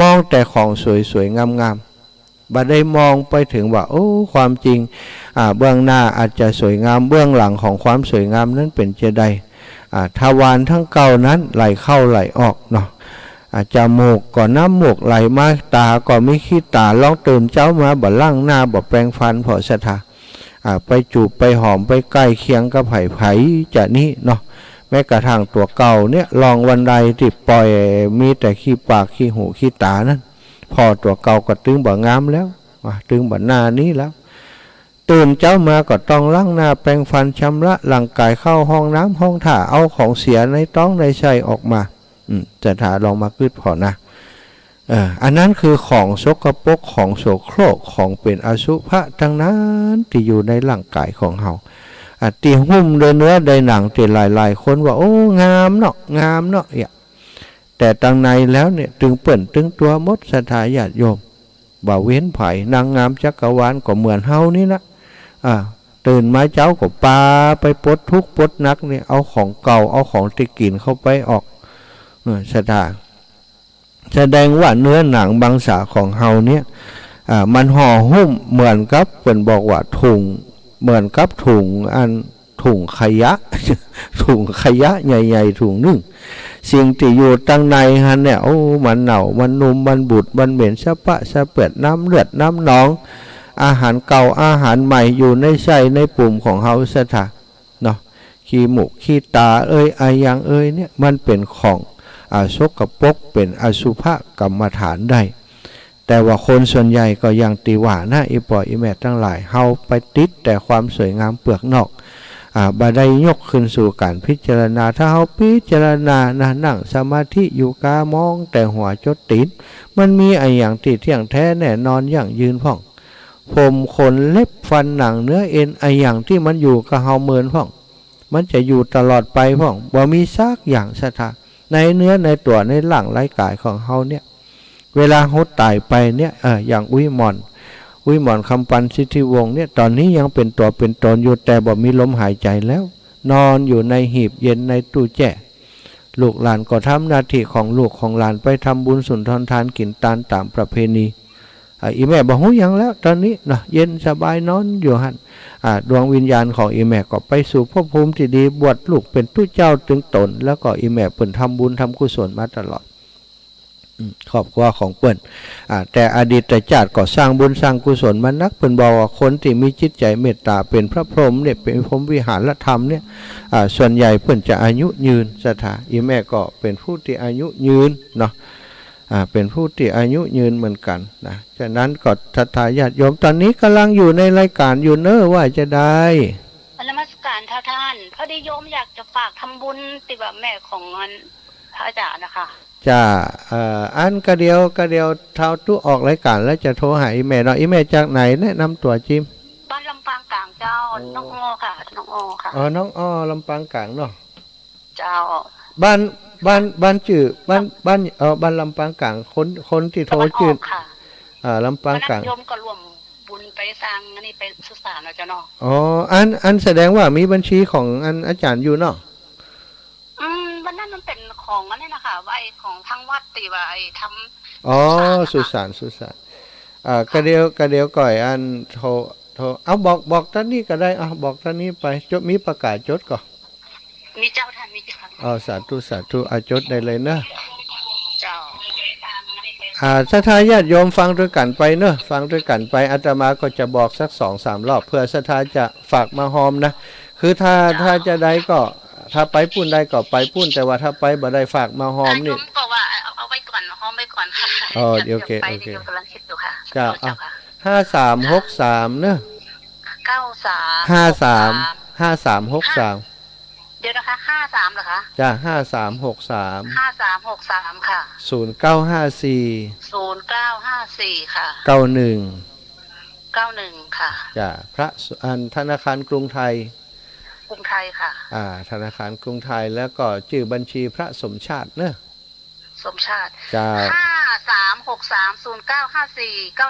มองแต่ของสวยๆงามๆบ่ได้มองไปถึงว่าความจริงเบื้องหน้าอาจจะสวยงามเบื้องหลังของความสวยงามนั้นเป็นจะใดทวารทั้งเก้านั้นไหลเข้าไหลออกเนาะจมูกก็น้ำมูกไหลมาตาก็ไม่ขี้ตาลองตื่นเจ้ามาบ่ล้างหน้าบ่แปรงฟันพอศรัทธาไปจูบไปหอมไปใกล้เคียงกับไผ่จะนี่เนาะแม้กระทั่งตัวเก่าเนี่ยลองวันใดที่ปล่อยมีแต่ขี้ปากขี้หูขี้ตานั้นพอตัวเก่าก็ตึงบ่งามแล้วตึงบ่หน้านี้แล้วตื่นเจ้ามาก็ต้องล้างหน้าแปรงฟันชำระร่างกายเข้าห้องน้ำห้องถ่าเอาของเสียในท้องในไส้ออกมาจะถ่าลองมาคืดพอนะอันนั้นคือของสกปรกของโสโครกของเป็นอสุภะทั้งนั้นที่อยู่ในร่างกายของเฮาตีหุ้มโดยเนื้อโดยหนังตีหลายคนว่างามเนาะแต่ตั้งในแล้วเนี่ยตึงเปิ่นตึงตัวมดศรัทธาญาติโยมบ่าเว้นไผ่นางงามจักรวาลก็เหมือนเฮานี่นะตื่นมาเจ้าก็ปาไปปลดทุกข์ปลดนักเนี่ยเอาของเก่าเอาของที่กินเข้าไปออกศรัทธาแสดงว่าเนื้อหนังบางสาของเฮาเนี่ยมันห่อหุ้มเหมือนกับเปิ่นบอกว่าถุงเหมือนกับถุงขยะ ถุงขยะใหญ่ๆถุงนึงสิ่งที่อยู่ตั้งในฮันเนี่ยมันเน่ามันนุ่มมันบูดมันเหม็นสะปะสะเปื้อนน้ำเลือดน้ำหนองอาหารเก่าอาหารใหม่อยู่ในไส้ในปุ่มของเฮาซะท่าเนาะขี้หมูกขี้ตาอย่างเนี่ยมันเป็นของสกปรกเป็นอสุภกรรมฐานได้แต่ว่าคนส่วนใหญ่ก็ยังตีว่านะอีปออีแม่ทั้งหลายเฮาไปติดแต่ความสวยงามเปลือกนอกบ่ได้ยกขึ้นสู่การพิจารณาถ้าเฮาพิจารณานั่งสมาธิอยู่กามองแต่หัวจดติดมันมีอย่างที่เที่ยงแท้แน่นอนอย่างยืนพ่องผมขนเล็บฟันหนังเนื้อเอ็นอย่างที่มันอยู่กับเฮาเมินพ่องมันจะอยู่ตลอดไปพ่องบ่มีซากอย่างศรัทธาในเนื้อในตัวในร่างกายของเฮาเนี่ยเวลาเฮาตายไปเนี่ยอย่างอุ้ยหมอนคำปันสิทธิวงศ์เนี่ยตอนนี้ยังเป็นตัวเป็นตนอยู่แต่บ่มีลมหายใจแล้วนอนอยู่ในหีบเย็นในตู้แจ้ลูกหลานก็ทำหน้าที่ของลูกของหลานไปทำบุญสุนทรทานกินตานตามประเพณีอีแม่บอกหูยังแล้วตอนนี้เนาะเย็นสบายนอนอยู่หันดวงวิญญาณของอีแม่ก็ไปสู่ภพภูมิที่ดีบวชลูกเป็นตู้เจ้าถึงตนแล้วก็อีแม่เปิ่นทำบุญทำกุศลมาตลอดครอบครัวของเปิ้นแต่อดีตชาติก็สร้างบุญสร้างกุศลมานักเปิ้นบอกว่าคนที่มีจิตใจเมตตาเป็นพระพรหมเนี่ยเป็นพรหมวิหารธรรมเนี่ยส่วนใหญ่เปิ้นจะอายุยืนศรัทธาอีแม่ก็เป็นผู้ที่อายุยืนเนาะ เป็นผู้ที่อายุยืนเหมือนกันนะฉะนั้นก็ศรัทธาญาติโยมตอนนี้กำลังอยู่ในรายการอยู่เนอะว่าจะได้นมัสการท่านพอดีโยมอยากจะฝากทำบุญติว่าแม่ของพระอาจารย์นะคะจ้าอันกระเดียวเท้าตู้ออกรายการแล้วจะโทรหาอีเมลเนาะอีเมลจากไหนแนะนำตัวจิมบ้านลำปางกลางเจ้าน้องอ้อค่ะน้องอ้อค่ะน้องอ้อลำปางกลางเนาะเจ้าบ้านจื่อบ้านลำปางกลางคนที่โทรจื่อลำปางกลางโยมก็รวมบุญไปสร้างอันนี้ไปสุสานแล้วเจ้าเนาะอันแสดงว่ามีบัญชีของอันอาจารย์อยู่เนาะวันนั้นมันเป็นของอันนี้นะคะว่าไอ้ของทางวัดตีว่าไอ้ทำสุสานกระเดียวก่อยอันโทรเอาบอกท่านนี้ก็ได้บอกท่านนี้ไปจดมีประกาศจดก่อนมีเจ้าท่านมีเจ้าสาธุจดได้เลยเนอะเจ้าศรัทธาญาติโยมฟังด้วยกันไปเนอะฟังด้วยกันไปอาตมาก็จะบอกสัก 2-3 รอบเพื่อศรัทธาจะฝากมาหอมนะคือถ้าจะได้ก็ถ้าไปปุ้นได้ก็ไปปุ้นแต่ว่าถ้าไปบ่ได้ฝากมาหอมนี่ก็ว่าเอาไว้ก่อนหอมไว้ก่อนค่ะโอเคกำลังคิดอยู่ค่ะจ้า5363เนอะ53เดี๋ยวนะคะ53เหรอคะจ้า5363ค่ะ0954ค่ะ91ค่ะจ้าพระธนาคารกรุงไทยค่ะธนาคารกรุงไทยแล้วก็ชื่อบัญชีพระสมชาติเนอะสมชาติจ้า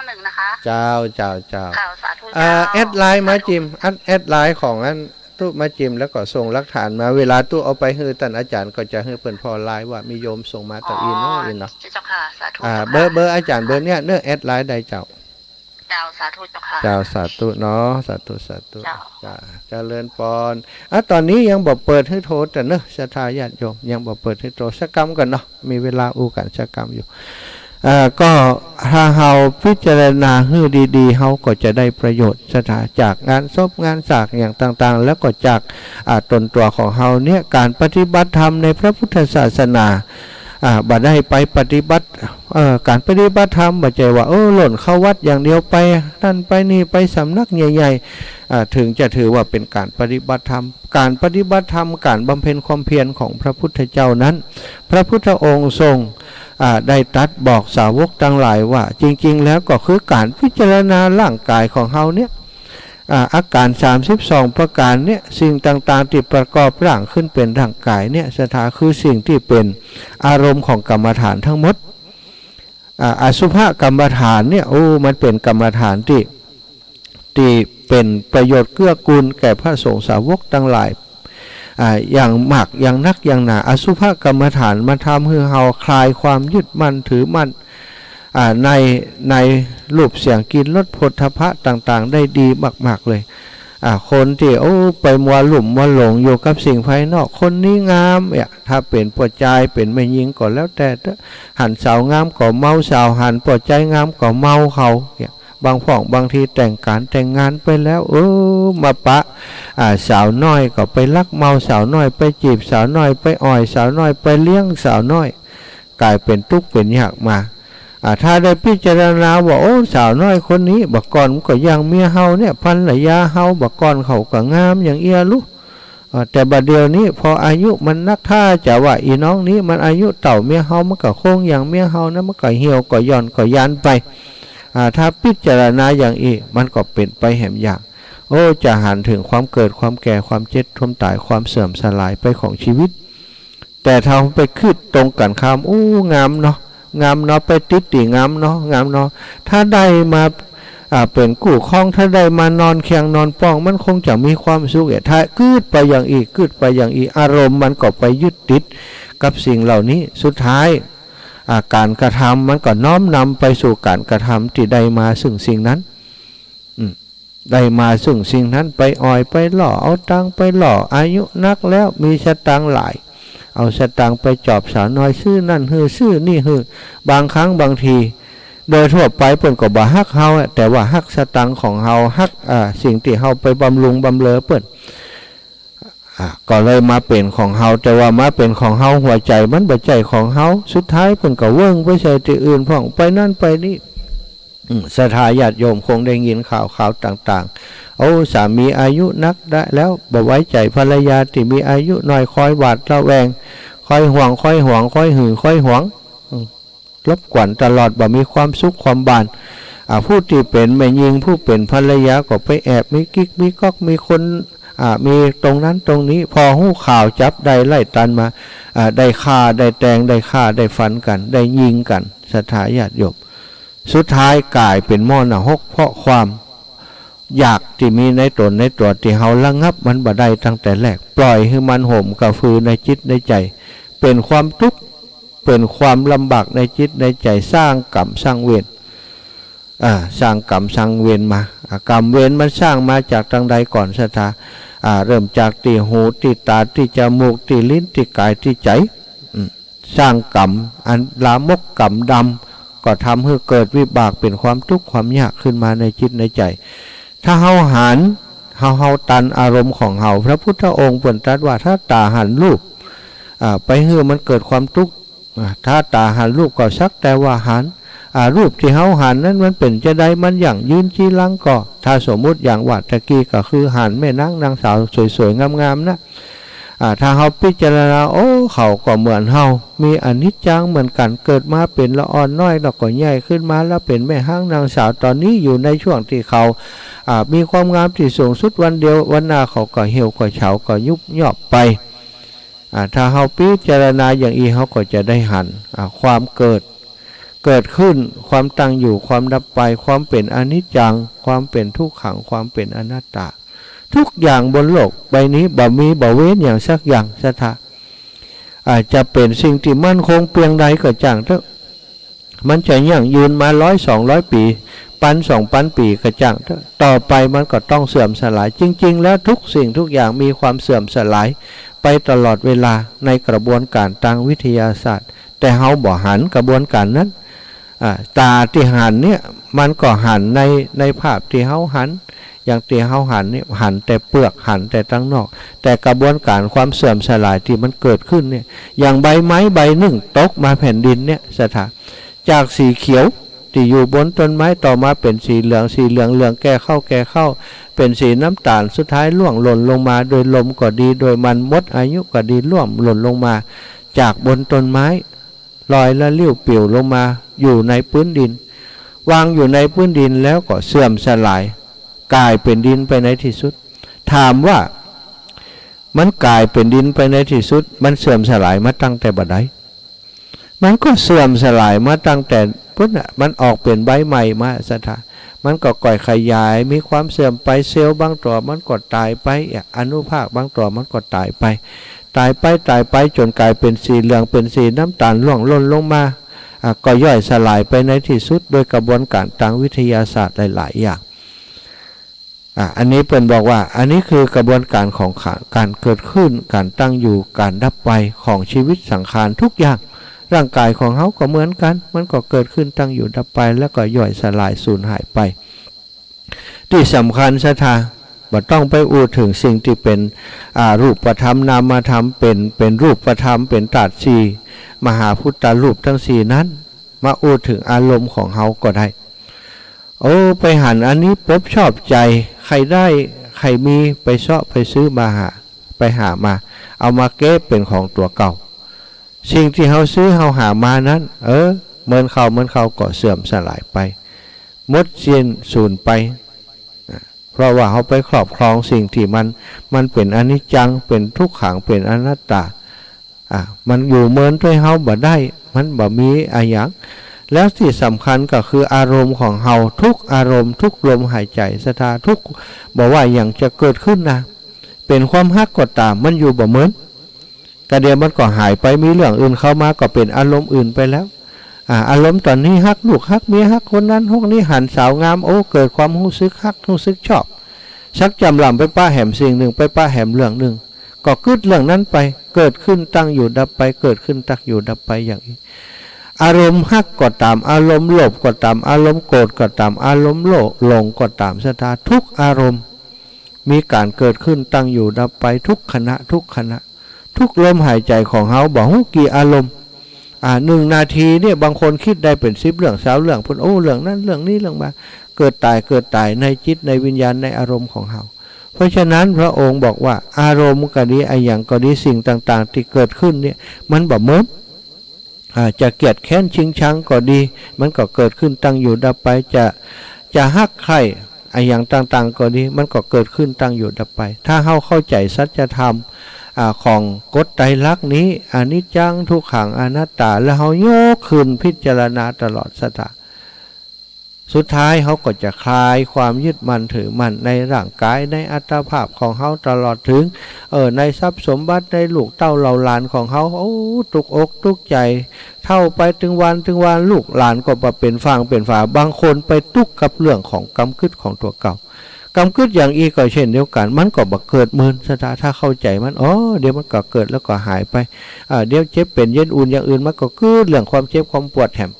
5363095491นะคะเจ้าข่าวสาธุแอดไลน์มาจิมแอดไลน์ของอันตู้มาจิมแล้วก็ส่งหลักฐานมาเวลาตู้เอาไปให้ท่านอาจารย์ก็จะให้เพิ่นพอไลน์ว่ามีโยมส่งมาต่ออีเนาะเจ้าค่ะสาธุเบอร์อาจารย์เบอร์เนี้ยเนอะแอดไลน์ได้เจ้าสาธุเจ้าค่ะเจ้าสาธุเนาะสาธุจ้าเจริญพรตอนนี้ยังบอกเปิดให้โทรแต่เนอะศรัทธาญาติโยมยังบอกเปิดให้โทรสักกรรมกันเนาะมีเวลาอู้กันสักกรรมอยู่ก็ถ้าเฮาพิจารณาให้ดีๆเฮาก็จะได้ประโยชน์สถาจากงานศพงานสากอย่างต่างๆแล้วก็จากตนตัวของเฮาเนี่ยการปฏิบัติธรรมในพระพุทธศาสนาบ่ได้ไปปฏิบัติการปฏิบัติธรรมบ่ใจว่าหล่นเข้าวัดอย่างเดียวไปนั่นไปนี่ไปสำนักใหญ่ๆถึงจะถือว่าเป็นการปฏิบัติธรรมการปฏิบัติธรรมการบำเพ็ญความเพียรของพระพุทธเจ้านั้นพระพุทธองค์ทรงได้ตรัสบอกสาวกทั้งหลายว่าจริงๆแล้วก็คือการพิจารณาร่างกายของเฮาเนี่ยอาการ32ประการเนี่ยสิ่งต่างๆที่ประกอบร่างขึ้นเป็นร่างกายเนี่ยสถาคือสิ่งที่เป็นอารมณ์ของกรรมฐานทั้งหมดอสุภกรรมฐานเนี่ยมันเป็นกรรมฐานที่เป็นประโยชน์เกื้อกูลแก่พระสงฆ์สาวกทั้งหลายอย่างมากอย่างนักอย่างหนาอสุภกรรมฐานมาทำให้เฮาคลายความยึดมั่นถือมั่นในรูปเสียงกลิ่นรสโผฏฐัพพะต่างๆได้ดีมากๆเลยคนที่ไปมัวหลุ่มมัวหลงอยู่กับสิ่งภายนอกคนนี้งามถ้าเป็นปวดใจเป็นแม่หญิงก็แล้วแต่หันสาวงามก็เมาสาวหันปวดใจงามก็เมาเขาบางฝ่องบางทีแต่งงานไปแล้วมาปะสาวน้อยก็ไปลักเมาสาวน้อยไปจีบสาวน้อยไปอ่อยสาวน้อยไปเลี้ยงสาวน้อยกลายเป็นทุกข์เป็นยากมาถ้าได้พิจารณาว่าสาวน้อยคนนี้บักก่อนก็ยังเมียเฮาเนี่ยพันระยะเฮาบักก่อนเขาก็งามอย่างเอียลุแต่บัดเดียวนี้พออายุมันนักท่าจะว่าอีน้องนี้มันอายุเต่าเมียเฮามันก็โค้งอย่างเมียเฮานะมันก็เหี่ยวก็ย่อนก็ยันไปถ้าพิจารณาอย่างอีมันก็เป็นไปแหมอย่างจะหันถึงความเกิดความแก่ความเจ็บความตายความเสื่อมสลายไปของชีวิตแต่ถ้าไปคิดตรงกันข้ามงามเนาะไปติดตีงามเนาะถ้าได้มาเป็นกู้คล้องถ้าได้มานอนเคียงนอนป้องมันคงจะมีความสุขถ้าคืดไปอย่างอีกอารมณ์มันก็ไปยึดติดกับสิ่งเหล่านี้สุดท้ายการกระทำมันก็น้อมนำไปสู่การกระทำที่ได้มาซึ่งสิ่งนั้นได้มาซึ่งสิ่งนั้นไปอ่อยไปหล่อเอาตังไปหล่ออายุนักแล้วมีสตังหลายเอาสตังไปจอบสาวน้อยซื้อนั่นซื้อนี่บางครั้งบางทีโดยทั่วไปเปิ้นก็บ่ฮักเฮาแต่ว่าฮักสตังของเฮาฮักสิ่งที่เฮาไปบำรุงบำเรอเปิ้น ก็เลยมาเป็นของเฮาแต่ว่ามาเป็นของเฮาหัวใจมันบ่ใจของเฮาสุดท้ายเพิ่นก็เวิ่งไปใส่ที่อื่นพ่องไปนั่นไปนี่ศรัทธาญาติโยมคงได้ยินข่าวต่างๆโอ้สามีอายุนักได้แล้วบ่ไว้ใจภรรยาที่มีอายุน้อยคอยหวาดระแวงคอยห่วงคอยหือคอยหวงรบกวนตลอดบ่มีความสุขความบานผู้ที่เป็นแม่ยิงผู้เป็นภรรยาก็ไปแอบมีกิ๊กมีก๊อกมีคนมีตรงนั้นตรงนี้พอหู้ข่าวจับได้ไล่ตันมาได้ฆ่าได้แทงได้ฆ่าได้ฟันกันได้ยิงกันศรัทธาญาติโยมสุดท้ายกลายเป็นหม้อหน้าหกเพราะความอยากที่มีในตนในตัวที่เฮาระงับมันบ่ได้ตั้งแต่แรกปล่อยให้มันห่มกระฟือในจิตในใจเป็นความทุกข์เป็นความลำบากในจิตในใจสร้างกรรมสร้างเวรสร้างกรรมสร้างเวรมากรรมเวรมันสร้างมาจากทางใดก่อนศรัทธาเริ่มจากที่หูที่ตาที่จมูกที่ลิ้นที่กายที่ใจสร้างกรรมอันลามกกรรมดำก็ทำให้เกิดวิบากเป็นความทุกข์ความยากขึ้นมาในจิตในใจถ้าเฮาหันเฮาตันอารมณ์ของเฮาพระพุทธองค์เปิ่นตรัสว่าถ้าตาหันรูปไปเฮือมันเกิดความทุกข์ถ้าตาหันรูปก็สักแต่ว่าหันรูปที่เฮาหันนั้นมันเป็นจะได้มันอย่างยืนชี้ลังก็ถ้าสมมุติอย่างวัดตะกี้ก็คือหันแม่นางสาวสวยๆงามๆนะถ้าเฮาพิจารณาโอ้เขาก็เหมือนเฮามีอนิจจังเหมือนกันเกิดมาเป็นละอ่อนน้อยแล้วก็ใหญ่ขึ้นมาแล้วเป็นแม่ห้างนางสาวตอนนี้อยู่ในช่วงที่เขามีความงามที่สูงสุดวันเดียววันหน้าเขาก็เหี่ยวก็เฉาก็ยุบย่อไปถ้าเฮาพิจารณาอย่างอีเฮาก็จะได้หันความเกิดขึ้นความตั้งอยู่ความดับไปความเป็นอนิจจังความเป็นทุกขังความเป็นอนัตตาทุกอย่างบนโลกใบนี้บ่มีบ่เว้นอย่างสักอย่างศรัทธาอาจจะเป็นสิ่งที่มั่นคงเพียงใดก็จังเถอะมันจะยั่งยืนมา100-200 ปี1,000-2,000 ปีก็จังเถอะต่อไปมันก็ต้องเสื่อมสลายจริงๆแล้วทุกสิ่งทุกอย่างมีความเสื่อมสลายไปตลอดเวลาในกระบวนการทางวิทยาศาสตร์แต่เฮาบ่หันกระบวนการนั้นตาที่หันเนี่ยมันก็หันในภาพที่เฮาหันอย่างที่เฮาหันเนี่ยหันแต่เปลือกหันแต่ตั้งนอกแต่กระบวนการความเสื่อมสลายที่มันเกิดขึ้นเนี่ยอย่างใบไม้ใบหนึ่งตกมาแผ่นดินเนี่ยสถานจากสีเขียวที่อยู่บนต้นไม้ต่อมาเป็นสีเหลืองแก่เข้าเป็นสีน้ำตาลสุดท้ายล่วงหล่นลงมาโดยลมก็ดีโดยมันมดอายุก็ดีล่วงหล่นลงมาจากบนต้นไม้ลอยละลิ้วปิ่วลงมาอยู่ในพื้นดินวางอยู่ในพื้นดินแล้วก็เสื่อมสลายกลายเป็นดินไปในที่สุดถามว่ามันกลายเป็นดินไปในที่สุดมันเสื่อมสลายมาตั้งแต่บัดใดมันก็เสื่อมสลายมาตั้งแต่พุ่นมันออกเป็นใบใหม่มาสถานมันก็ก่อยขยายมีความเสื่อมไปเซลล์บางตัวมันก็ตายไปอนุภาคบางตัวมันก็ตายไปจนกลายเป็นสีเหลืองเป็นสีน้ำตาลล่วงหล่นลงมาก็ย่อยสลายไปในที่สุดโดยกระบวนการทางวิทยาศาสตร์หลายๆอย่างอันนี้เป็นบอกว่าอันนี้คือกระบวนการของการเกิดขึ้นการตั้งอยู่การดับไปของชีวิตสังขารทุกอย่างร่างกายของเขาก็เหมือนกันมันก็เกิดขึ้นตั้งอยู่ดับไปแล้วก็ย่อยสลายสูญหายไปที่สำคัญศรัทธาบ่ต้องไปอูถึงสิ่งที่เป็นรูปธรรมนามธรรมเป็นรูปธรรมเป็นธาตุสี่มหาพุทธรูปทั้งสี่นั้นมาอูถึงอารมณ์ของเขาก็ได้โอ้ไปหันอันนี้ปุ๊บชอบใจใครได้ใครมีไปชอบไปซื้อมาไปหามาเอามาเก็บเป็นของตัวเก่าสิ่งที่เขาซื้อเขาหามานั้นเหมือนเขาก็เสื่อมสลายไปหมดสิ้นสูญไปเพราะว่าเขาไปครอบครองสิ่งที่มันเป็นอนิจจังเป็นทุกขังเป็นอนัตตามันอยู่เหมือนด้วยเขาบ่ได้มันบ่มีอะไรอย่างแล้วที่สำคัญก็คืออารมณ์ของเฮาทุกอารมณ์ทุกลมหายใจศรัทธาทุกบอกว่าอย่างจะเกิดขึ้นนะเป็นความฮักก็ตามมันอยู่บ่เหมือนกระเดียวมันก็หายไปมีเรื่องอื่นเข้ามาก็เป็นอารมณ์อื่นไปแล้วอารมณ์ตอนนี้ฮักลูกฮักเมียฮักคนนั้นคนนี้หันสาวงามโอ้เกิดความรู้สึกฮักรู้สึกชอบชักจำลำไปป้าแหมสิ่งหนึ่งไปป้าแหมเรื่องหนึ่งก็กึศเรื่องนั้นไปเกิดขึ้นตั้งอยู่ดับไปเกิดขึ้นตั้งอยู่ดับไปอย่างนี้อารมณ์ฮักก็ตามอารมณ์โลภก็ตามอารมณ์โกรธก็ตามอารมณ์หลงก็ตามศรัทธาทุกอารมณ์ มีการเกิดขึ้นตั้งอยู่ดับไปทุกขณะทุกขณะทุกลมหายใจของเฮาบอกกี่อารมณ์1 นาทีเนี่ยบางคนคิดได้เป็น10 เรื่อง20 เรื่องพุ่นเรื่องนั้นเรื่องนี้เรื่องมาเกิดตายในจิตในวิญญาณในอารมณ์ของเฮาเพราะฉะนั้นพระองค์บอกว่าอารมณ์ก็ดีไอ้อย่างก็ดีสิ่งต่างๆที่เกิดขึ้นเนี่ยมันบ่เมิดจะเกลียดแค้นชิงชังก็ดีมันก็เกิดขึ้นตั้งอยู่ดับไปจะฮักใครไอ้อย่างต่างๆก็ดีมันก็เกิดขึ้นตั้งอยู่ดับไปถ้าเฮาเข้าใจสัจธรรมของกฎไตรลักษณ์นี้อนิจจังทุกขังอนัตตาแล้วเฮายกขึ้นพิจารณาตลอดสถาสุดท้ายเขาก็จะคลายความยึดมั่นถือมั่นในร่างกายในอัตภาพของเขาตลอดถึงในทรัพย์สมบัติในลูกเต้าเหล่าหลานของเขาตุกอกตุกใจเท่าไปถึงวันลูกหลานก็มาเป็นฟางเป็นฝาบางคนไปตุกกับเรื่องของกรรมคืดของตัวเก่ากรรมคืดอย่างอีก็เช่นเดียวกันมันก็บักเกิดเมินสถาถ้าเข้าใจมันเดี๋ยวมันก็เกิดแล้วก็หายไปเดี๋ยวเจ็บเป็นเย็นอุ่นอย่างอื่นมันก็เกิดเรื่องความเจ็บความปวดแหม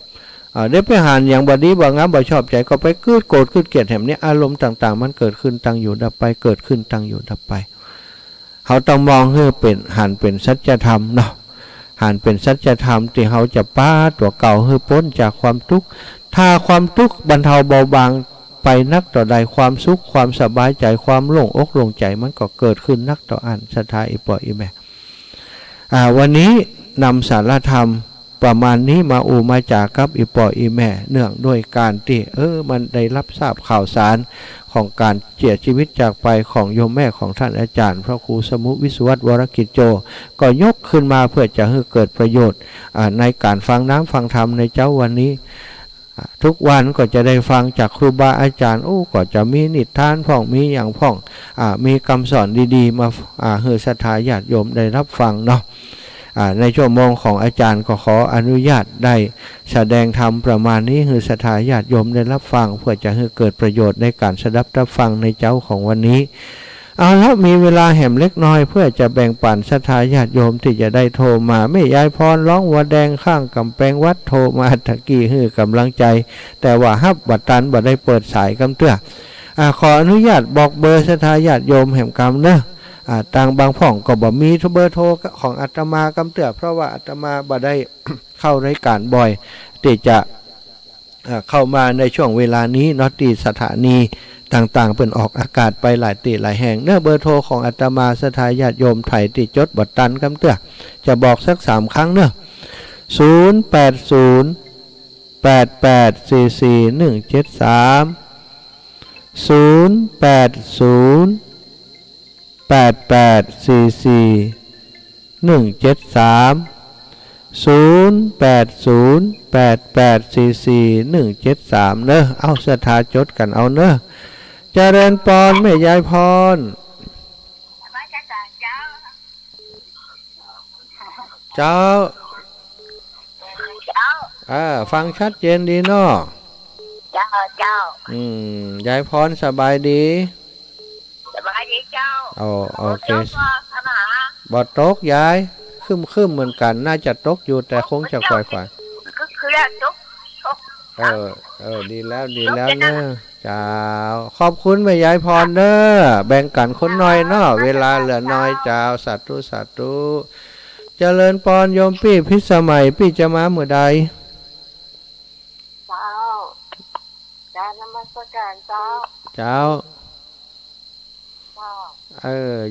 เดี๋ยวไปหานอย่างบดีบ่งามบ่ชอบใจก็ไปเกิดโกรธขึ้นเกลียดแหมเนี่ยอารมณ์ต่างๆมันเกิดขึ้นตั้งอยู่ดับไปเกิดขึ้นตั้งอยู่ดับไปเขาต้องมองให้เป็นหันเป็นสัจธรรมเนาะหันเป็นสัจธรรมที่เขาจะป้าตัวเก่าให้พ้นจากความทุกข์ถ้าความทุกข์บรรเทาเบาบางไปนักต่อใดความสุขความสบายใจความโล่งอกโล่งใจมันก็เกิดขึ้นนักต่ออันสถาอิปออิแม่วันนี้นำสารธรรมประมาณนี้มามาจากกับอิปออีแม่เนื่องด้วยการที่มันได้รับทราบข่าวสารของการเสียชีวิตจากไปของโยมแม่ของท่านอาจารย์พระครูสมุวิศวัตวรกิจโจก็ยกขึ้นมาเพื่อจะให้เกิดประโยชน์ในการฟังน้ำฟังธรรมในเจ้าวันนี้ทุกวันก็จะได้ฟังจากครูบาอาจารย์ก็จะมีนิทานพ่องมีอย่างพ่องมีคำสอนดีๆมาให้ศรัทธาญาติโยมได้รับฟังเนาะในชั่วโมงของอาจารย์ก็ขออนุญาตได้แสดงธรรมประมาณนี้ให้ศรัทธาญาติโยมได้รับฟังเพื่อจะให้เกิดประโยชน์ในการสดับรับฟังในเจ้าของวันนี้เอาแล้วมีเวลาแหมเล็กน้อยเพื่อจะแบ่งปันศรัทธาญาติโยมที่จะได้โทรมาไม่ยายพรร้องวัวแดงข้างกำแพงวัดโทรมาตะกี้ให้กำลังใจแต่ว่าฮับบัดตันบัดได้เปิดสายกำเตื้อขออนุญาตบอกเบอร์ศรัทธาญาติโยมแห่งกำเนอะต่างบางพ่องก็บ่มีเบอร์โทรของอาตมากำเตื้อเพราะว่าอาตมาบ่ได้ เข้ารายการบ่อยที่จะเข้ามาในช่วงเวลานี้นอตีสถานีต่างๆเป็นออกอากาศไปหลายตีหลายแห่งเนื้อเบอร์โทรของอาตมาศรัทธาญาติโยมไทยที่จดบัดตันกำเตื้อจะบอกสัก3 ครั้งเนอะ0840873173เนอะเอาศรัทธาจดกันเอาเนอะเจริญปอนแม่ยายพรเจ้าฟังชัดเจนดีเนาะเจ้ายายพรสบายดีเจ้าโอเคบ่ตกยายคึมเหมือนกันน่าจะตกอยู่แต่คงจะค่อยๆดีแล้วเนอะจ้าขอบคุณแม่ยายพรเนอะแบ่งกันคนน้อยเนาะเวลาเหลือน้อยจ้าสาธุเจริญปอนโยมพี่พิสมัยพี่จะมาเมื่อใดการนมัสการเจ้า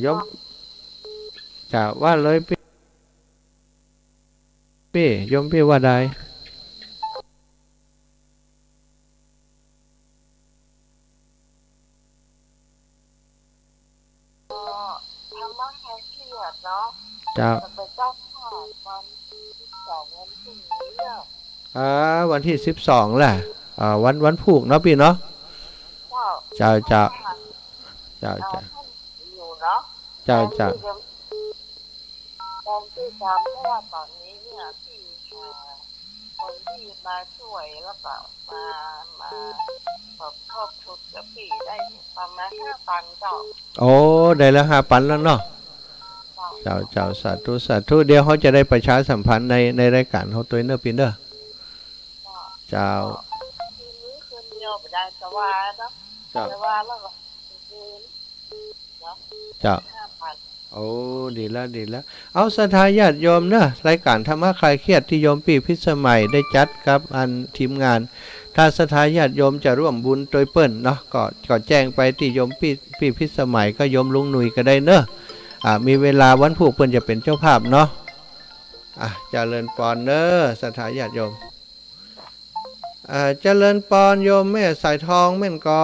ยมจ้าว่าเลยพี่โยมพี่ว่าใดเจ้าวันที่12แหละวันผูกเนาะพี่เนาะเจ้าตอนที่ทำเพราะว่าตอนนี้เนี่ยที่คนที่มาช่วยแล้วก็มาครอบครัวกับพี่ได้ประมาณ5,000เจ้าได้แล้ว5,000แล้วเนาะเจ้าสาธุเดี๋ยวเขาจะได้ประชาสัมพันธ์ในรายการเขาตัวเนอร์ปินเดอร์เจ้าทีนี้คืนเดียวไม่ได้แต่ว่าเนาะแต่ว่าแล้วก็คืน เจ้าโอ้ดีแล้วดีแล้วเอาศรัทธาญาติโยมเนอะรายการธรรมะคลายเครียดที่โยมปีพิสมัยได้จัดกับอันทีมงานถ้าศรัทธาญาติโยมจะร่วมบุญโดยเปิ้นเนาะก็แจ้งไปที่โยมปีพิสมัยก็โยมลุงหนุ่ยก็ได้เนอะมีเวลาวันพุธเปิ้นจะเป็นเจ้าภาพเนาะเจริญปอนเนอะศรัทธาญาติโยมเจริญปอนโยมแม่สายทองแม่นกอ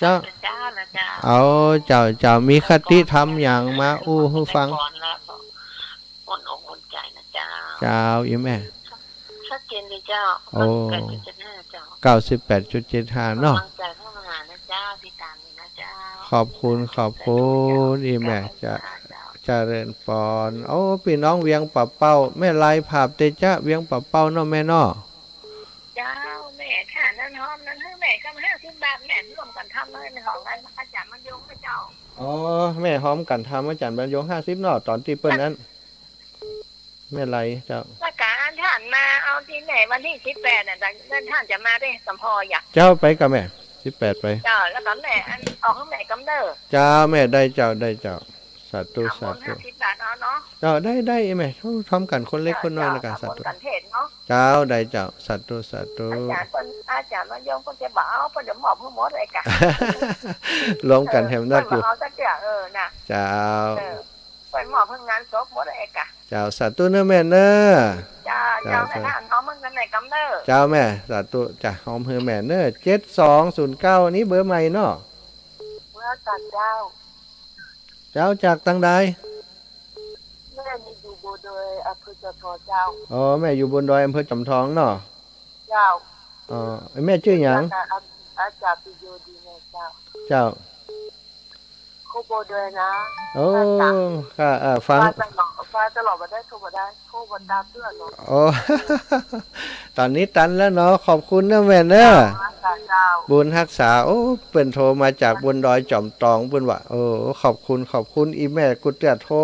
เจ้าเอาเจ้ามีคติธรรมอย่างมาให้ฟังเจ้าอีแม่ชัดเจนเลยเจ้าโอ้98.75เนาะขอบคุณอีแม่จะเจริญปอนโอ้พี่น้องเวียงปะเป้าแม่ลายภาพเตจ้าเวียงปะเป้าเนาะแม่เนาะเจ้าแม่ค่ะนั่นหอมนั่นให้แม่ก็50 บาทแม่ร่วมกันทำเลยในของงานอาจารย์มันยงพระเจ้าอ๋อแม่หอมกันทำอาจารย์บรรยง50เนาะตอนที่เปิ้นนั้นแม่ไรเจ้าประกาศท่านมาเอาที่ไหนวันที่18น่ะท่านจะมาได้สัมพออยากเจ้าไปกับแม่18ไปเจ้าแล้วก็แม่ออกข้างแม่กำเนิดเจ้าแม่ได้เจ้าสาธุ50 บาทเนาะเจ้าได้แม่ทำกันคนเล็กคนน้อยในการสาธุเจ้าได้เจ้าสาธุอาจารย์มันยงก็จะบอกเอาเดี๋ยวหมอบให้หมดเลยกะลงกันแฮมนักอยู่เอาสักอย่างน่ะเจ้าไปหมอบเพิ่งงานศพหมดเลยกะเจ้าสาธุเนอะแม่เนอะเจ้าแม่ท่านหอมเพิ่งกันไหนกำเนิดเจ้าแม่สาธุจ้ะหอมเฮือแม่เนอะ7209นี้เบอร์ใหม่เนาะเมื่อตัดเจ้าจากตั้งใดแม่อยู่บนดอยอำเภอจอมทองเจ้าอ๋อแม่อยู่บนดอยอำเภอจอมทองเนาะเจ้าอ๋อแม่ชื่อหยังอาจารย์ปิโยดีแม่เจ้าโคโบดอยนะโอ้ค่ะฟังตลอดมาได้โทรมาได้โคบนดาเพื่อนเนาะโอ้ตอนนี้ตันแล้วเนาะขอบคุณนะแม่เนอะบุญรักษาโอ้เป็นโทรมาจากบนดอยจอมตองเพิ่นว่าโอ้ขอบคุณอีแม่กูเตือโทร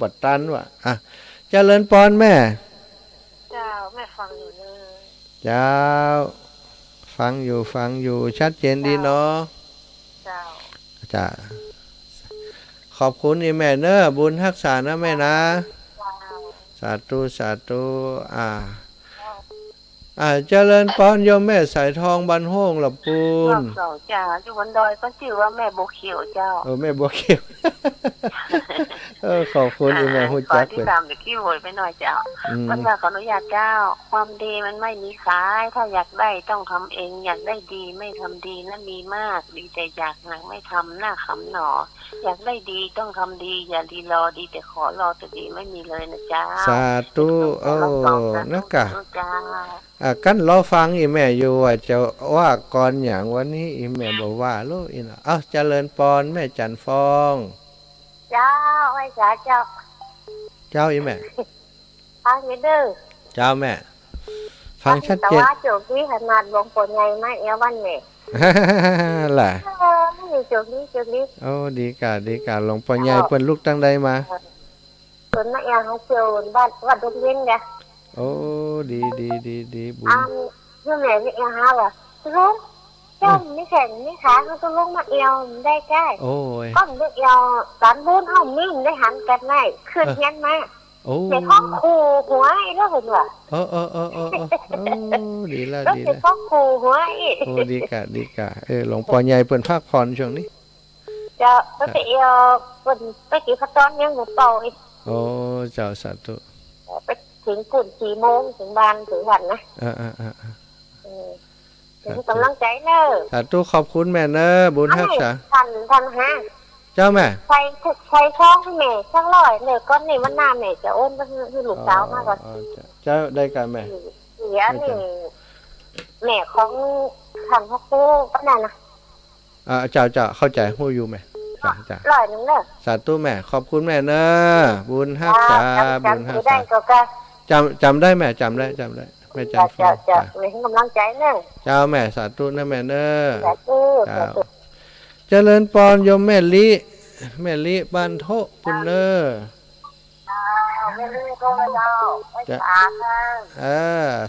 บัดตันว่ะเจริญปอนแม่เจ้าแม่ฟังอยู่เลยเจ้าฟังอยู่ชัดเจนดีเนาะจ้าขอบคุณอีแม่เนอะบุญรักษานะแม่นะสาธุเจริญปอนโยมแม่สายทองบันโฮ่งลำพูนจ้าอยู่บนดอยก็ชื่อว่าแม่บัวเขียวเจ้าแม่บัวเขียวขอบคุณอีแม่ฮู้จักเลยที่3จะขี้โวยไปหน่อยเจ้าก็จะขออนุญาตเจ้าความดีมันไม่มีขายถ้าอยากได้ต้องทำเองอยากได้ดีไม่ทำดีนั้นมีมากดีแต่อยากหนักไม่ทำหน้าขำหนออยากได้ดีต้องทำดีอย่ารีรอดีแต่ขอรอแต่ดีไม่มีเลยนะเจ้าสาธุนักกะกันรอฟังอีแม่อยู่ว่าจะว่าก่อนอย่างวันนี้อีแม่บอกว่าลูกอีน่ะเจริญปอนแม่จันฟองเจ้าไว้เจ้าอีแม่ฟังเด้อเจ้าแม่ฟังชัดเจนแต่ว่าจุกนี้ขนาดวงปนใหญ่มากเอววันแม่ล่ะไม่มีจุกนี้โอ้ดีกะหลวงพ่อใหญ่เพิ่นลูกตั้งใดมาเพิ่นมาเอวให้เจอบ้านวัดดงเย็นเด้อโอ้ดีบุญคือแม่ไม่เอาฮะว่ะลุงเจ้าไม่แข็งไม่ขาเขาก็ลงมาเอวได้ใกล้โอ้ยก็ไม่เอวการบุญเขามิ่งได้หันกันไหมขึ้นเงี้ยมาเด็กห้องครูหัวไอ้แล้วเห็นว่ะดีแล้วเด็กห้องครูหัวไอ้โอ้ดีกะหลวงพ่อใหญ่เพิ่นพักผ่อนช่วงนี้จะไปเอวเพิ่นไปกี่พัดตอนยังบ่เป่าอีกโอ้เจ้าสาธุถึงกุ่น4 โมงถึงบ้านถึงวันนะถึงกำลังใจเนอะสาธุขอบคุณแม่เนอะบุญรักษาท่านฮะเจ้าแม่ใส่ช่องให้แม่ช่างลอยเนี่ยก้อนนี่วันหน้าแม่จะโอนไปให้ลูกสาวมาก่อนเจ้าได้กันแม่เดี๋ยวนี่แม่ของท่านพ่อครูก็นั่นนะเจ้าเข้าใจฮู้อยู่แม่จ้าลอยนึงเนอะสาธุแม่ขอบคุณแม่เนอะบุญรักษาบุญรักษาจำได้แม่จำได้แม่จำจะมีกำลังใจเนอะเจ้าแม่สาธุนะแม่เนอะเจริญปอนโยมแม่ลิบ้านโทปุนเนอ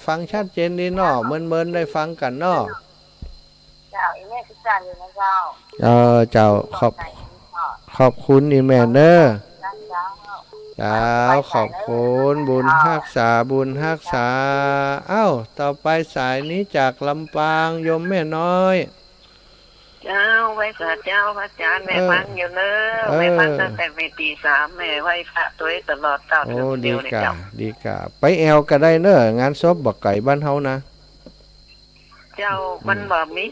ฟังชัดเจนดีเนาะเมินได้ฟังกันเนาะเจ้าอีแม่ พิจารณาอยู่นะเจ้า เจ้าขอบคุณอีแม่เนอเจ้าขอบคุณบุญรักษาเอ้าต่อไปสายนี้จากลำปางโยมแม่น้อยเจ้าไว้พระเจ้าพระอาจารย์แม่ฟังอยู่เนอะแม่ฟังตั้งแต่ตี 3แม่ไหว้พระตัวตลอดเจ้าเดียวเลยเจ้าดีกะไปแอวก็ได้เนอะงานศพบักไก่บ้านเฮานะเจ้ามันบ่มี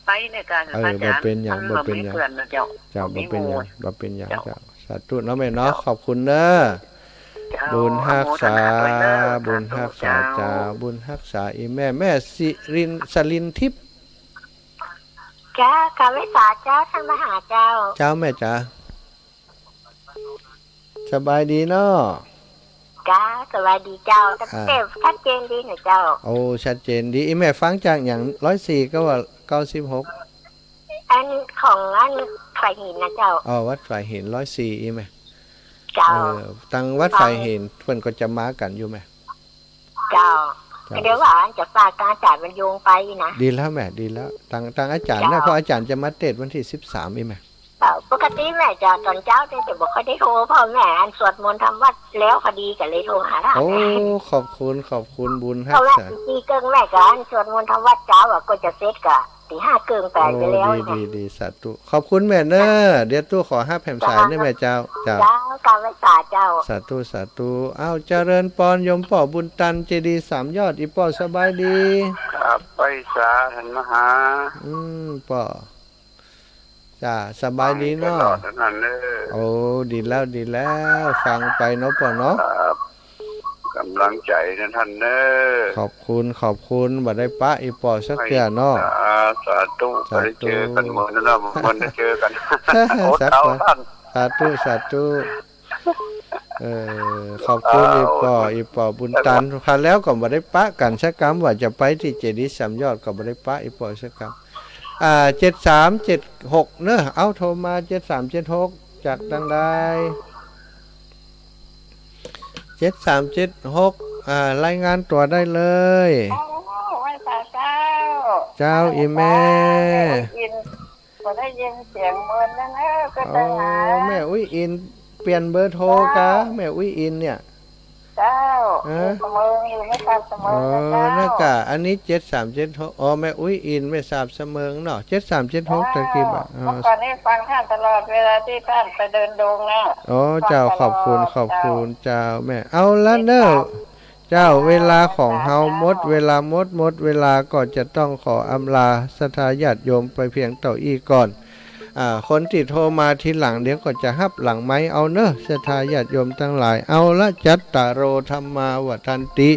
ไปในการพระอาจารย์มันบ่มีเพื่อนนะเจ้าบ่เป็นหยังเจ้าสาธุเนาะแม่เนาะขอบคุณเนอะบุญรักษาเจ้าบุญรักษาอีแม่สลินทิพย์จ้าข้าพเจ้าเจ้าท่านมหาเจ้าแม่จ๋าสบายดีเนาะจ้าสบายดีเจ้าแต่ชัดเจนดีนะเจ้าโอ้ชัดเจนดีอีแม่ฟังจากอย่าง104ก็ว่า96อันของอันฝ่ายหินนะเจ้าวัดฝ่ายหิน104อีแม่เจ้าตั้งวัดฝ่ายหินเพิ่นก็จะมากันอยู่แม่เจ้าเดี๋ยวว่าจะฝากการอาจารย์บรรยงไปนะดีแล้วแม่ดีแล้วตั้งอาจารย์นะเพราะอาจารย์จะมาเทศวันที่13อีแม่ปกติแม่จะตอนเช้าจะบอกเขาได้โทรพ่อแม่อันสวดมนต์ทำวัดแล้วพอดีกันเลยโทรหาท่านโอ้ขอบคุณบุญรักษาตีเกิงแม่กันสวดมนต์ทำวัดเช้าก็จะเสร็จกะตี5เกิงไปแล้วดีสาธุขอบคุณแม่เนอะเดี๋ยวตู้ขอ5แผ่นสายได้แม่เจ้าการไว้สาเจ้าสาธุอ้าวเจริญปอนยมป่อบุญตันเจดีย์3ยอดอีป่อสบายดีครับไปสาท่านมหาป่อจ้าสบายดีเนาะโอ้ดีแล้วฟังไปเนาะป่อเนาะกำลังใจนะท่านเนอขอบคุณบ่ได้ปะอีป่อสักเทื่อเนาะสาธุได้เจอกันมื้อนั้นนะมันได้เจอกันสาธุขอบคุณอีป่อบุญตันครั้งแล้วก็บ่ได้ปะกันสักกรรมว่าจะไปที่เจดีย์3ยอดก็บ่ได้ปะอีป่อสักกรรม7376เนอะเอาโทรมา7376จากดังใด7376รายงานตัวได้เลยเจ้าอีแม่ได้ยินเสียงเหมือนนั่นนะก็จะหาแม่อุ้ยอินเปลี่ยนเบอร์โทรกะแม่อุ้ยอินเนี่ยเจ้าเสมออยู่ไม่ทราบเสมอนั่นกะอันนี้7376แม่อุ้ยอินไม่ทราบเสมอเนาะ7376ตะกี้บ่ตอนนี้ฟังท่านตลอดเวลาที่ท่านไปเดินดงนะเจ้าขอบคุณเจ้าแม่เอาละเนอะเจ้าเวลาของเฮาหมดเวลาเวลาก็จะต้องขออำลาศรัทธาญาติโยมไปเพียงเท่านี้ก่อนคนที่โทรมาทีหลังเดี๋ยวก็จะฮับหลังไม้เอาเนอะศรัทธาญาติโยมทั้งหลายเอาละจัตตารโอธัมมาวัฏันติ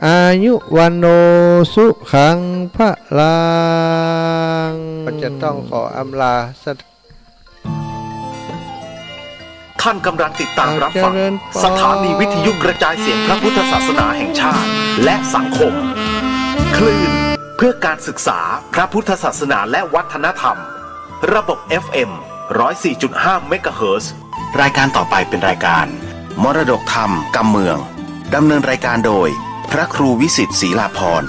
อายุวันโนสุขังพะลังก็จะต้องขออำลาท่านกำลังติดตามรับฟังสถานีวิทยุกระจายเสียงพระพุทธศาสนาแห่งชาติและสังคมคลื่นเพื่อการศึกษาพระพุทธศาสนาและวัฒนธรรมระบบ FM 104.5 เมกะเฮิรตซ์รายการต่อไปเป็นรายการมรดกธรรมกำเมืองดำเนินรายการโดยพระครูวิสิทธิ์ศรีลาภรณ์